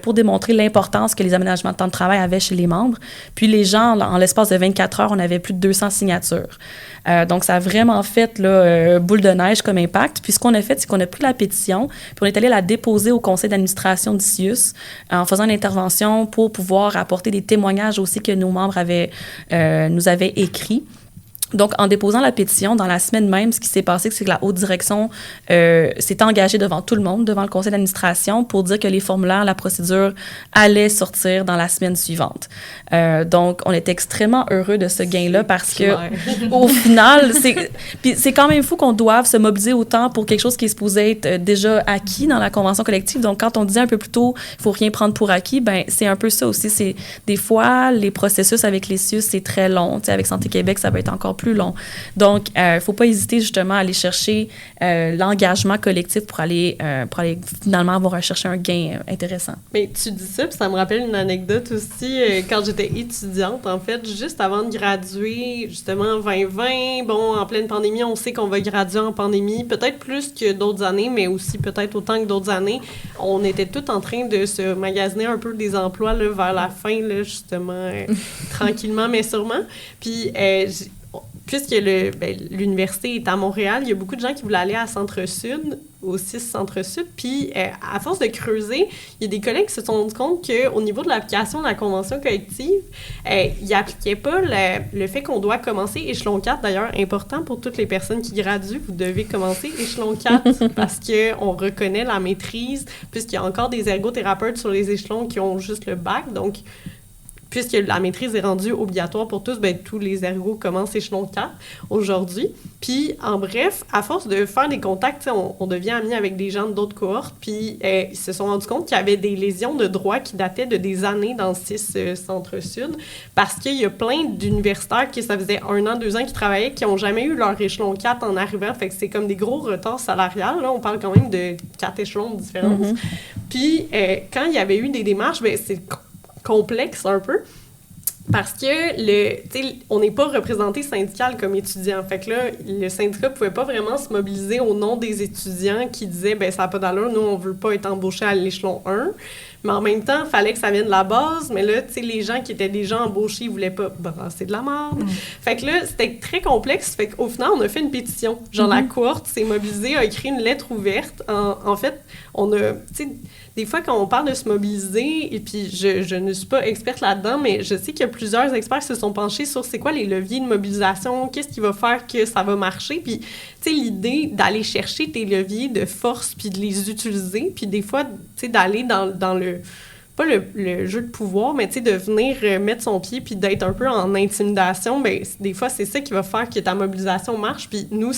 pour démontrer l'importance que les aménagements de temps de travail avaient chez les membres. Puis les gens, en l'espace de 24 heures, on avait plus de 200 signatures. Donc, ça a vraiment fait boule de neige comme impact. Puis ce qu'on a fait, c'est qu'on a pris la pétition, puis on est allé la déposer au conseil d'administration du CIUS en faisant une intervention pour pouvoir apporter des témoignages aussi que nos membres nous avaient écrits. Donc, en déposant la pétition, dans la semaine même, ce qui s'est passé, c'est que la haute direction s'est engagée devant tout le monde, devant le conseil d'administration, pour dire que les formulaires, la procédure allait sortir dans la semaine suivante. Donc, on était extrêmement heureux de ce gain-là parce que, au final, c'est quand même fou qu'on doive se mobiliser autant pour quelque chose qui est supposé être déjà acquis dans la convention collective. Donc, quand on disait un peu plus tôt, il faut rien prendre pour acquis, c'est un peu ça aussi. C'est des fois, les processus avec les CIUS, c'est très long. Tu sais, avec Santé Québec, ça va être encore plus long. Donc, il ne faut pas hésiter justement à aller chercher l'engagement collectif pour aller finalement chercher un gain intéressant. Mais tu dis ça, puis ça me rappelle une anecdote aussi. Quand j'étais étudiante, en fait, juste avant de graduer, justement, 2020, en pleine pandémie, on sait qu'on va graduer en pandémie, peut-être plus que d'autres années, mais aussi peut-être autant que d'autres années. On était tous en train de se magasiner un peu des emplois là, vers la fin, là, justement, tranquillement, mais sûrement. Puis, puisque l'université est à Montréal, il y a beaucoup de gens qui voulaient aller à Centre-Sud, au 6 Centre-Sud. Puis, à force de creuser, il y a des collègues qui se sont rendus compte qu'au niveau de l'application de la convention collective, ils n'appliquaient pas le fait qu'on doit commencer échelon 4. D'ailleurs, important pour toutes les personnes qui graduent, vous devez commencer échelon 4 parce qu'on reconnaît la maîtrise, puisqu'il y a encore des ergothérapeutes sur les échelons qui ont juste le bac. Donc, puisque la maîtrise est rendue obligatoire pour tous, ben, tous les ergos commencent échelon 4 aujourd'hui. Puis, en bref, à force de faire des contacts, on devient amis avec des gens d'autres cohortes, puis ils se sont rendus compte qu'il y avait des lésions de droit qui dataient de des années dans le 6 Centre-Sud, parce qu'il y a plein d'universitaires qui, ça faisait 1 an, 2 ans qui travaillaient, qui n'ont jamais eu leur échelon 4 en arrivant, fait que c'est comme des gros retards salariales, là, on parle quand même de 4 échelons de différence. Puis, quand il y avait eu des démarches, ben c'est complexe un peu, parce que on n'est pas représenté syndical comme étudiant. Fait que là, le syndicat pouvait pas vraiment se mobiliser au nom des étudiants qui disaient ben ça n'a pas d'allure, nous on veut pas être embauchés à l'échelon 1. Mais en même temps, il fallait que ça vienne de la base. Mais là, tu sais, les gens qui étaient déjà embauchés, ils voulaient pas brasser de la merde. Fait que là, c'était très complexe. Fait qu'au final, on a fait une pétition. Genre, la cohorte s'est mobilisée, a écrit une lettre ouverte. En fait, on a, tu sais, des fois, quand on parle de se mobiliser, et puis je ne suis pas experte là-dedans, mais je sais que plusieurs experts se sont penchés sur c'est quoi les leviers de mobilisation, qu'est-ce qui va faire que ça va marcher. Puis, tu sais, l'idée d'aller chercher tes leviers de force puis de les utiliser, puis des fois, tu sais, d'aller dans le pas le jeu de pouvoir, mais tu sais, de venir mettre son pied puis d'être un peu en intimidation, bien, des fois, c'est ça qui va faire que ta mobilisation marche. Puis nous,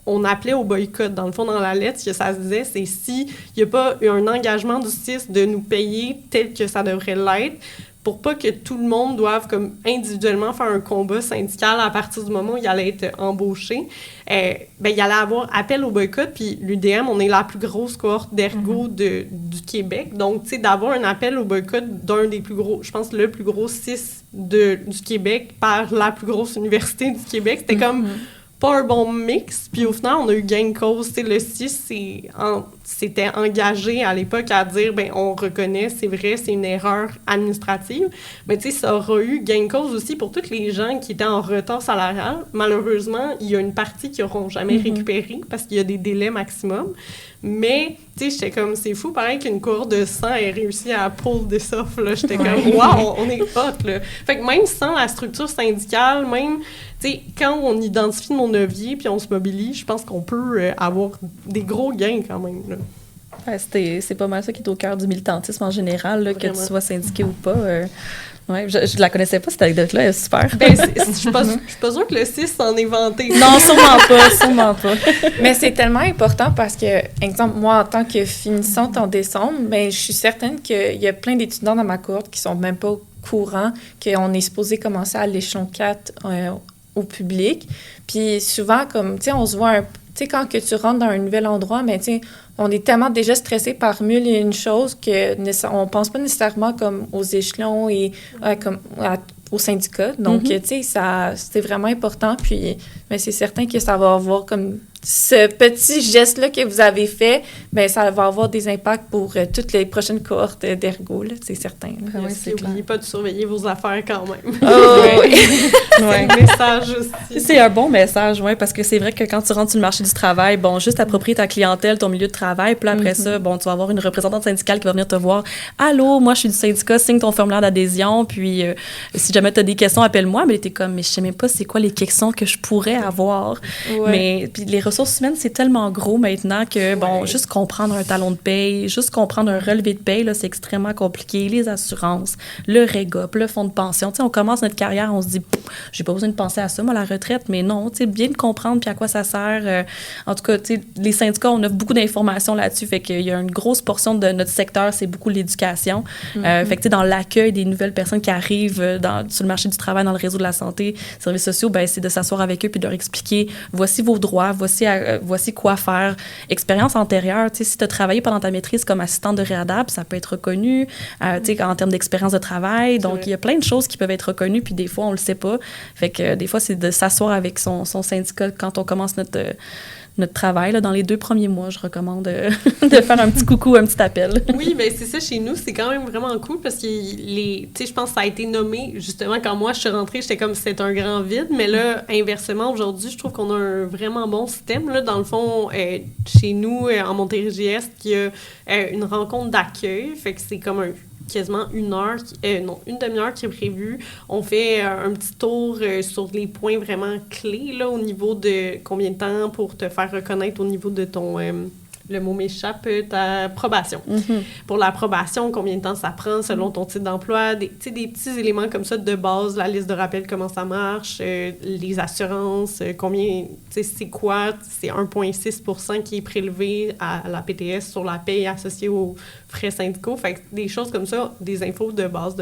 on appelait au boycott. Dans le fond, dans la lettre, ce que ça se disait, c'est s'il n'y a pas un engagement du CIS de nous payer tel que ça devrait l'être, pour pas que tout le monde doive comme individuellement faire un combat syndical à partir du moment où il allait être embauché, ben il allait avoir appel au boycott, puis l'UDM, on est la plus grosse cohorte d'ergo du Québec, donc tu sais, d'avoir un appel au boycott d'un des plus gros, je pense le plus gros CIS du Québec par la plus grosse université du Québec, c'était comme pas un bon mix, puis au final, on a eu gain de cause. Tu sais, le CIS s'était engagé à l'époque à dire, ben on reconnaît, c'est vrai, c'est une erreur administrative, mais tu sais, ça aura eu gain de cause aussi pour tous les gens qui étaient en retard salarial. Malheureusement, il y a une partie qui n'auront jamais récupéré parce qu'il y a des délais maximum, mais tu sais, j'étais comme, c'est fou, pareil qu'une cohorte de 100 ait réussi à pull this off, là. J'étais comme, wow, on est hot, là. Fait que même sans la structure syndicale, même, tu sais, quand on identifie nos leviers puis on se mobilise, je pense qu'on peut avoir des gros gains quand même, là. Ouais, c'est pas mal ça qui est au cœur du militantisme en général, là, que tu sois syndiqué ou pas. Ouais, je la connaissais pas, cette anecdote-là, elle est super. Ben, je suis pas sûre que le 6 s'en est vanté. Non, sûrement pas. Mais c'est tellement important parce que, exemple, moi, en tant que finissante en décembre, ben, je suis certaine qu'il y a plein d'étudiants dans ma cohorte qui sont même pas au courant qu'on est supposé commencer à l'échelon 4 au public. Puis souvent, comme, tu sais, on se voit tu sais, quand que tu rentres dans un nouvel endroit, mais tu sais, on est tellement déjà stressé par mille et une choses qu'on pense pas nécessairement comme aux échelons et comme au syndicat. Donc, tu sais, c'est vraiment important. Puis, mais c'est certain que ça va avoir comme ce petit geste-là que vous avez fait, bien, ça va avoir des impacts pour toutes les prochaines cohortes d'ergo, là, c'est certain. N'oubliez pas de surveiller vos affaires quand même. Oh, oui. C'est un message aussi. C'est un bon message, oui, parce que c'est vrai que quand tu rentres sur le marché du travail, bon, juste approprier ta clientèle, ton milieu de travail, puis après ça, bon, tu vas avoir une représentante syndicale qui va venir te voir. « Allô, moi, je suis du syndicat, signe ton formulaire d'adhésion, puis si jamais tu as des questions, appelle-moi. » Mais t'es comme, mais je sais même pas c'est quoi les questions que je pourrais avoir. Ouais. Mais puis les ressources humaines, c'est tellement gros maintenant que, bon, juste comprendre un talon de paye, juste comprendre un relevé de paye, là, c'est extrêmement compliqué. Les assurances, le REGOP, le fonds de pension. Tu sais, on commence notre carrière, on se dit, j'ai pas besoin de penser à ça, moi, la retraite, mais non, tu sais, bien de comprendre puis à quoi ça sert. En tout cas, tu sais, les syndicats, on offre beaucoup d'informations là-dessus, fait qu'il y a une grosse portion de notre secteur, c'est beaucoup l'éducation. Fait que, tu sais, dans l'accueil des nouvelles personnes qui arrivent sur le marché du travail, dans le réseau de la santé, services sociaux, ben c'est de s'asseoir avec eux puis de leur expliquer, voici vos droits, voici quoi faire. Expérience antérieure, tu sais, si tu as travaillé pendant ta maîtrise comme assistante de réadaptation, ça peut être reconnu, tu sais, en termes d'expérience de travail. Donc, il y a plein de choses qui peuvent être reconnues, puis des fois, on le sait pas. Fait que des fois, c'est de s'asseoir avec son syndicat quand on commence notre travail. Là, dans les 2 premiers mois, je recommande de faire un petit coucou, un petit appel. Oui, bien, c'est ça, chez nous, c'est quand même vraiment cool parce que, tu sais, je pense que ça a été nommé, justement, quand moi, je suis rentrée, j'étais comme, c'est un grand vide, mais là, inversement, aujourd'hui, je trouve qu'on a un vraiment bon système, là. Dans le fond, chez nous, en Montérégie-Est, il y a une rencontre d'accueil, fait que c'est comme quasiment une demi-heure qui est prévue. On fait un petit tour sur les points vraiment clés, là, au niveau de combien de temps pour te faire reconnaître au niveau de ton le mot m'échappe, ta probation. Pour la probation, combien de temps ça prend selon ton titre d'emploi, des petits éléments comme ça de base, la liste de rappel, comment ça marche, les assurances, combien, c'est quoi, c'est 1,6 % qui est prélevé à la PTS sur la paye associée aux frais syndicaux. Fait que des choses comme ça, des infos de base.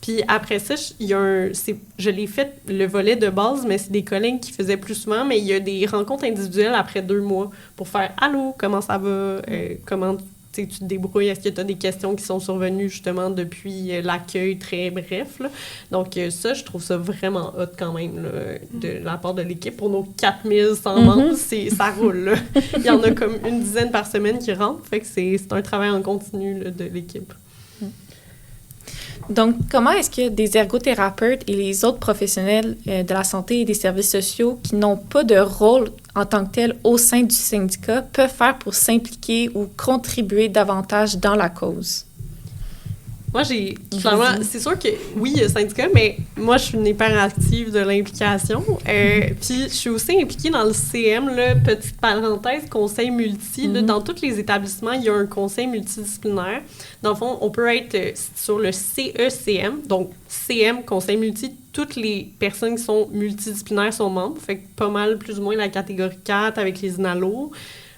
Puis après ça, je l'ai fait le volet de base, mais c'est des collègues qui faisaient plus souvent, mais il y a des rencontres individuelles après 2 mois pour faire « Allô, comment ça va? Comment tu te débrouilles? Est-ce que tu as des questions qui sont survenues justement depuis l'accueil très bref? » là. Donc ça, je trouve ça vraiment hot quand même là, de la part de l'équipe. Pour nos 4100 membres, ça roule. Là. Il y en a comme une dizaine par semaine qui rentrent. Fait que c'est un travail en continu là, de l'équipe. Donc, comment est-ce que des ergothérapeutes et les autres professionnels de la santé et des services sociaux qui n'ont pas de rôle en tant que tel au sein du syndicat peuvent faire pour s'impliquer ou contribuer davantage dans la cause? Moi, clairement, c'est sûr que oui, il y a syndicat, mais moi, je suis une hyperactive de l'implication. Puis, je suis aussi impliquée dans le CM, là, petite parenthèse, conseil multi. Là, dans tous les établissements, il y a un conseil multidisciplinaire. Dans le fond, on peut être sur le CECM, donc CM, conseil multi. Toutes les personnes qui sont multidisciplinaires sont membres. Fait que pas mal, plus ou moins, la catégorie 4 avec les INALO.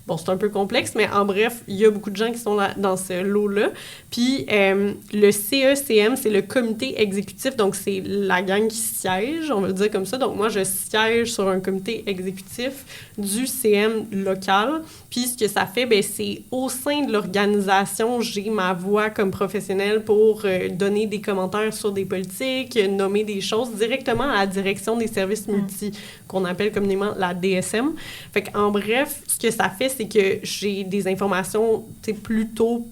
Bon, c'est un peu complexe, mais en bref, il y a beaucoup de gens qui sont là, dans ce lot-là. Puis, le CECM, c'est le comité exécutif, donc c'est la gang qui siège, on va le dire comme ça. Donc, moi, je siège sur un comité exécutif du CM local. Puis, ce que ça fait, bien, c'est au sein de l'organisation, j'ai ma voix comme professionnelle pour donner des commentaires sur des politiques, nommer des choses directement à la direction des services multi, qu'on appelle communément la DSM. Fait qu'en bref, ce que ça fait, c'est que j'ai des informations, tu sais, plutôt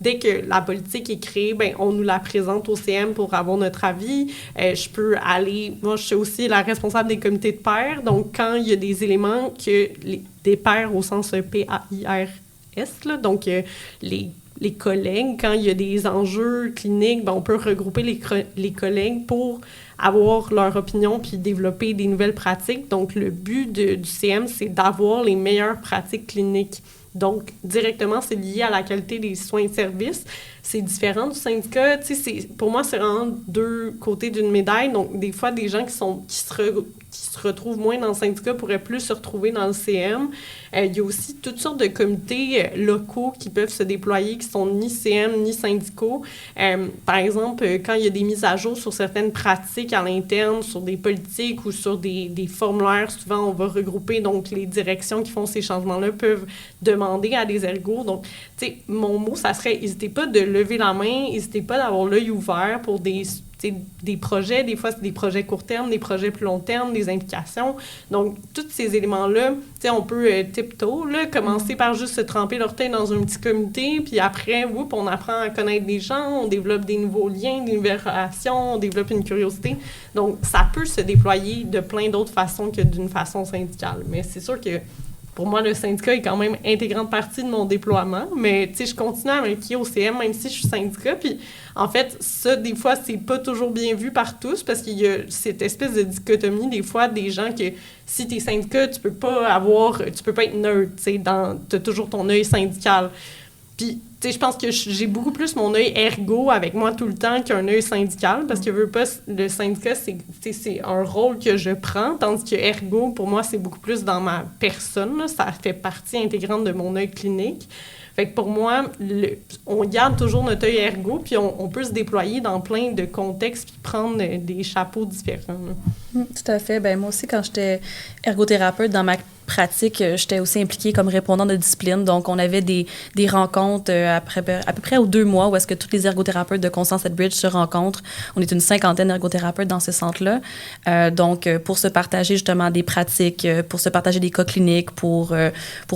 dès que la politique est créée, ben on nous la présente au CM pour avoir notre avis. Je peux aller... Moi, je suis aussi la responsable des comités de pairs. Donc, quand il y a des éléments que des pairs au sens PAIRS, là, donc les collègues, quand il y a des enjeux cliniques, ben on peut regrouper les collègues pour avoir leur opinion puis développer des nouvelles pratiques. Donc, le but du CM, c'est d'avoir les meilleures pratiques cliniques. Donc, directement, c'est lié à la qualité des soins et services. C'est différent du syndicat. Tu sais, pour moi, c'est vraiment 2 côtés d'une médaille. Donc, des fois, des gens qui se retrouvent moins dans le syndicat pourraient plus se retrouver dans le CM. Il y a aussi toutes sortes de comités locaux qui peuvent se déployer, qui sont ni CM ni syndicaux. Par exemple, quand il y a des mises à jour sur certaines pratiques à l'interne, sur des politiques ou sur des formulaires, souvent, on va regrouper. Donc, les directions qui font ces changements-là peuvent demander à des ergos. Donc, tu sais, mon mot, ça serait, n'hésitez pas de lever la main, n'hésitez pas d'avoir l'œil ouvert pour des projets. Des fois, c'est des projets court terme, des projets plus long terme, des implications. Donc, tous ces éléments-là, tu sais, on peut tiptoe, là, commencer par juste se tremper l'orteil dans un petit comité, puis après, on apprend à connaître des gens, on développe des nouveaux liens, des nouvelles relations, on développe une curiosité. Donc, ça peut se déployer de plein d'autres façons que d'une façon syndicale. Mais c'est sûr que pour moi, le syndicat est quand même intégrante partie de mon déploiement, mais tu sais, je continue à m'impliquer au CM même si je suis syndicat. Puis en fait, ça, des fois, c'est pas toujours bien vu par tous parce qu'il y a cette espèce de dichotomie, des fois, des gens que si t'es syndicat, tu peux pas être neutre, tu sais, t'as toujours ton œil syndical. Puis, tu sais, je pense que j'ai beaucoup plus mon œil ergo avec moi tout le temps qu'un œil syndical, parce que le syndicat, c'est un rôle que je prends, tandis que ergo, pour moi, c'est beaucoup plus dans ma personne, là, ça fait partie intégrante de mon œil clinique. Fait que pour moi, on garde toujours notre œil ergo, puis on peut se déployer dans plein de contextes puis prendre des chapeaux différents. Tout à fait. Ben moi aussi, quand j'étais ergothérapeute, dans ma pratique, j'étais aussi impliquée comme répondante de discipline. Donc, on avait des rencontres à peu près aux 2 mois où est-ce que tous les ergothérapeutes de Constance-Lethbridge se rencontrent. On est une 50aine d'ergothérapeutes dans ce centre-là. Donc, pour se partager justement des pratiques, pour se partager des cas cliniques, pour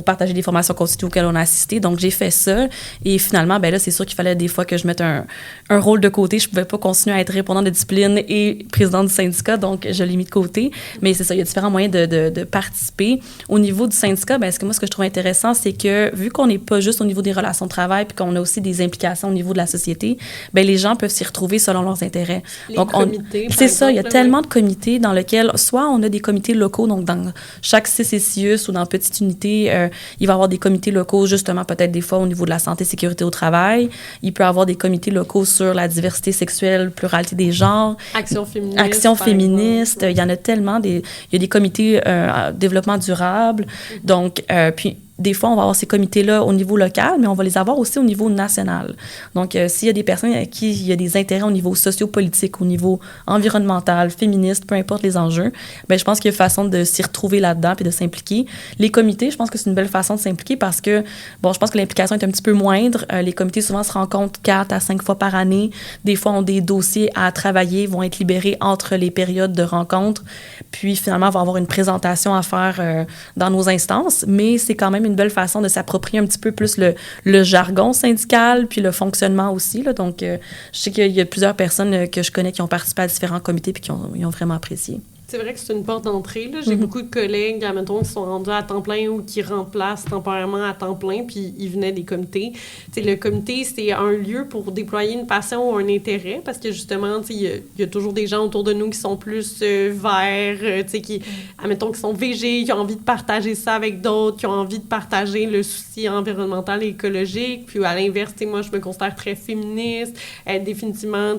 partager des formations continues auxquelles on a assisté. Donc, j'ai fait ça. Et finalement, ben là, c'est sûr qu'il fallait des fois que je mette un rôle de côté. Je pouvais pas continuer à être répondante de discipline et présidente du syndicat. Donc, je l'ai mis de côté. Mais c'est ça, il y a différents moyens de participer. au niveau du syndicat, ben, ce que je trouve intéressant, c'est que vu qu'on n'est pas juste au niveau des relations de travail puis qu'on a aussi des implications au niveau de la société, ben, les gens peuvent s'y retrouver selon leurs intérêts. Les donc, comités, c'est ça, il y a tellement ouais. de comités dans lesquels, soit on a des comités locaux, donc dans chaque CCCIUS ou dans petite unité, il va y avoir des comités locaux, justement, peut-être des fois au niveau de la santé, sécurité au travail. Il peut y avoir des comités locaux sur la diversité sexuelle, pluralité des genres. Action féministe. Action féministe. Il y en a tellement. Il y a des comités développement durable. Donc, puis, des fois, on va avoir ces comités-là au niveau local, mais on va les avoir aussi au niveau national. Donc, s'il y a des personnes à qui il y a des intérêts au niveau sociopolitique, au niveau environnemental, féministe, peu importe les enjeux, bien, je pense qu'il y a une façon de s'y retrouver là-dedans et de s'impliquer. Les comités, je pense que c'est une belle façon de s'impliquer parce que, bon, je pense que l'implication est un petit peu moindre. Les comités, souvent, se rencontrent 4 à 5 fois par année. Des fois, ont des dossiers à travailler, vont être libérés entre les périodes de rencontres. Puis, finalement, vont avoir une présentation à faire dans nos instances. Mais c'est quand même une belle façon de s'approprier un petit peu plus le jargon syndical, puis le fonctionnement aussi. Là. Donc, je sais qu'il y a plusieurs personnes que je connais qui ont participé à différents comités puis qui ont vraiment apprécié. C'est vrai que c'est une porte d'entrée. Là. J'ai beaucoup de collègues, admettons, qui sont rendus à temps plein ou qui remplacent temporairement à temps plein, puis ils venaient des comités. T'sais, le comité, c'est un lieu pour déployer une passion ou un intérêt, parce que justement, il y a toujours des gens autour de nous qui sont plus verts, qui, admettons, qui sont végés, qui ont envie de partager ça avec d'autres, qui ont envie de partager le souci environnemental et écologique. Puis à l'inverse, moi, je me considère très féministe. Définitivement,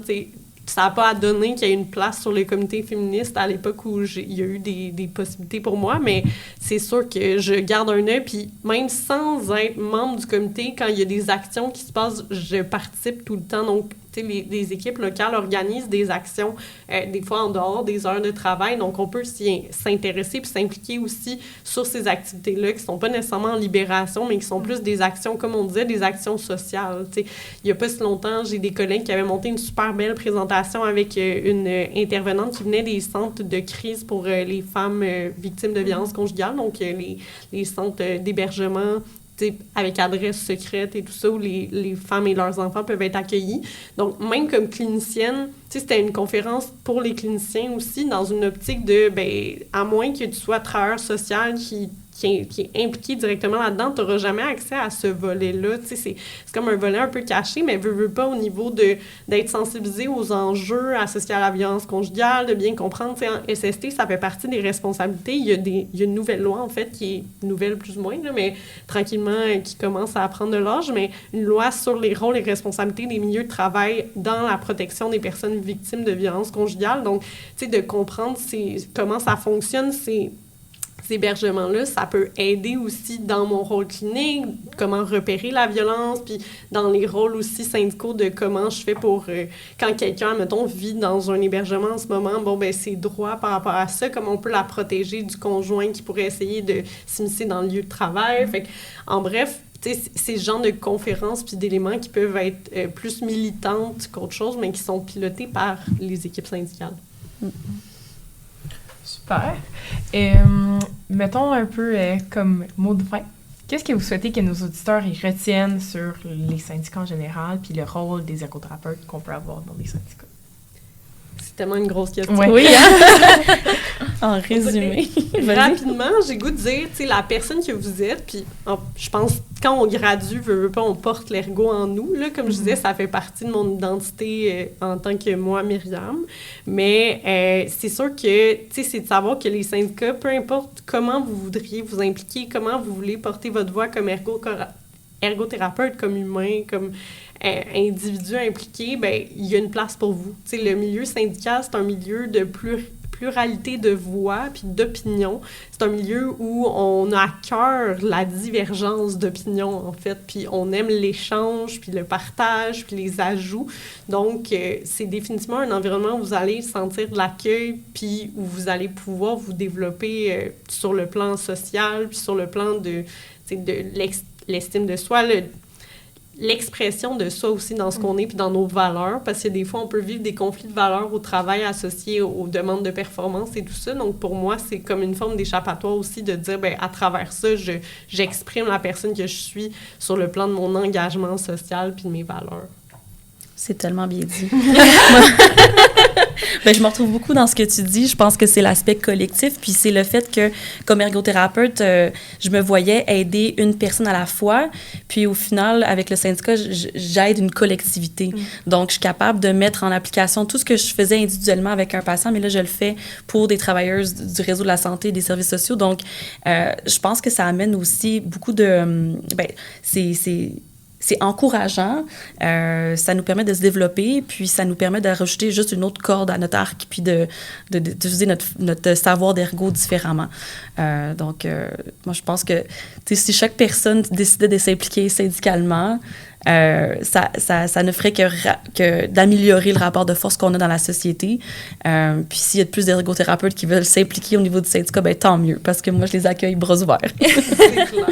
ça n'a pas à donner qu'il y ait une place sur les comités féministes à l'époque où il y a eu des possibilités pour moi, mais c'est sûr que je garde un œil, puis même sans être membre du comité, quand il y a des actions qui se passent, je participe tout le temps. Donc, les équipes locales organisent des actions, des fois en dehors des heures de travail, donc on peut s'intéresser puis s'impliquer aussi sur ces activités-là qui ne sont pas nécessairement en libération, mais qui sont plus des actions, comme on disait, des actions sociales. Il n'y a pas si longtemps, j'ai des collègues qui avaient monté une super belle présentation avec une intervenante qui venait des centres de crise pour les femmes victimes de violences conjugales, donc les centres d'hébergement avec adresse secrète et tout ça, où les femmes et leurs enfants peuvent être accueillis. Donc, même comme clinicienne, c'était une conférence pour les cliniciens aussi, dans une optique de, à moins que tu sois travailleur social qui est impliqué directement là-dedans, tu n'auras jamais accès à ce volet-là. C'est comme un volet un peu caché, mais veux pas au niveau d'être sensibilisé aux enjeux associés à la violence conjugale, de bien comprendre. En SST, ça fait partie des responsabilités. Il y a une nouvelle loi, en fait, qui est nouvelle plus ou moins, là, mais tranquillement, qui commence à prendre de l'âge, mais une loi sur les rôles et responsabilités des milieux de travail dans la protection des personnes victimes de violences conjugales. Donc, de comprendre comment ça fonctionne, ces hébergements-là, ça peut aider aussi dans mon rôle clinique, comment repérer la violence, puis dans les rôles aussi syndicaux de comment je fais pour, quand quelqu'un, mettons, vit dans un hébergement en ce moment, ses droits par rapport à ça, comment on peut la protéger du conjoint qui pourrait essayer de s'immiscer dans le lieu de travail. Fait que, en bref, c'est ce genre de conférences puis d'éléments qui peuvent être plus militantes qu'autre chose, mais qui sont pilotés par les équipes syndicales. Super. Mettons un peu comme mot de fin. Qu'est-ce que vous souhaitez que nos auditeurs y retiennent sur les syndicats en général puis le rôle des ergothérapeutes qu'on peut avoir dans les syndicats? C'est tellement une grosse question. Ouais. Oui, hein? En résumé. Rapidement, j'ai goût de dire, la personne que vous êtes, puis je pense, quand on gradue, on porte l'ergo en nous, là, comme je disais, ça fait partie de mon identité en tant que moi, Myriam. Mais c'est sûr que, c'est de savoir que les syndicats, peu importe comment vous voudriez vous impliquer, comment vous voulez porter votre voix comme ergothérapeute, comme humain, comme individu impliqué, il y a une place pour vous. Le milieu syndical, c'est un milieu de pluralité de voix puis d'opinions. C'est un milieu où on a à cœur la divergence d'opinions, en fait, puis on aime l'échange, puis le partage, puis les ajouts. Donc, c'est définitivement un environnement où vous allez sentir de l'accueil, puis où vous allez pouvoir vous développer sur le plan social, puis sur le plan de l'estime de soi, l'expression de soi aussi dans ce qu'on est puis dans nos valeurs, parce que des fois, on peut vivre des conflits de valeurs au travail associés aux demandes de performance et tout ça. Donc, pour moi, c'est comme une forme d'échappatoire aussi de dire, à travers ça, j'exprime la personne que je suis sur le plan de mon engagement social puis de mes valeurs. C'est tellement bien dit. Ben, je me retrouve beaucoup dans ce que tu dis. Je pense que c'est l'aspect collectif, puis c'est le fait que, comme ergothérapeute, je me voyais aider une personne à la fois, puis au final, avec le syndicat, j'aide une collectivité. Donc, je suis capable de mettre en application tout ce que je faisais individuellement avec un patient, mais là, je le fais pour des travailleuses du réseau de la santé et des services sociaux. Donc, je pense que ça amène aussi beaucoup de... c'est encourageant, ça nous permet de se développer, puis ça nous permet de rajouter juste une autre corde à notre arc, puis d'utiliser notre savoir d'ergo différemment. Donc, moi, je pense que si chaque personne décidait de s'impliquer syndicalement, ça ne ferait que d'améliorer le rapport de force qu'on a dans la société. Puis s'il y a de plus d'ergothérapeutes qui veulent s'impliquer au niveau du syndicat, ben tant mieux, parce que moi, je les accueille bras ouverts. C'est clair.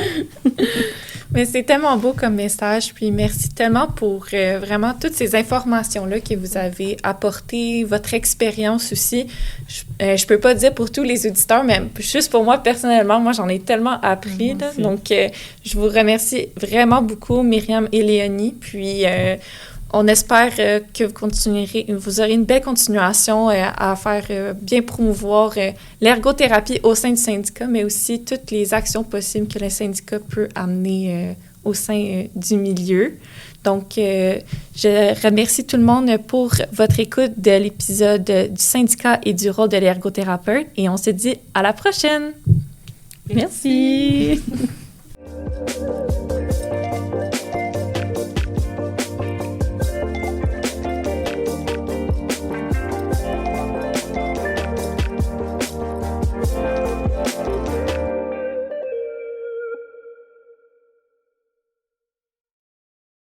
Mais c'est tellement beau comme message, puis merci tellement pour vraiment toutes ces informations-là que vous avez apportées, votre expérience aussi. Je peux pas dire pour tous les auditeurs, mais juste pour moi, personnellement, moi, j'en ai tellement appris. Là, donc, je vous remercie vraiment beaucoup, Myriam et Léonie, puis on espère que vous aurez une belle continuation à faire bien promouvoir l'ergothérapie au sein du syndicat, mais aussi toutes les actions possibles que le syndicat peut amener au sein du milieu. Donc, je remercie tout le monde pour votre écoute de l'épisode du syndicat et du rôle de l'ergothérapeute et on se dit à la prochaine! Merci.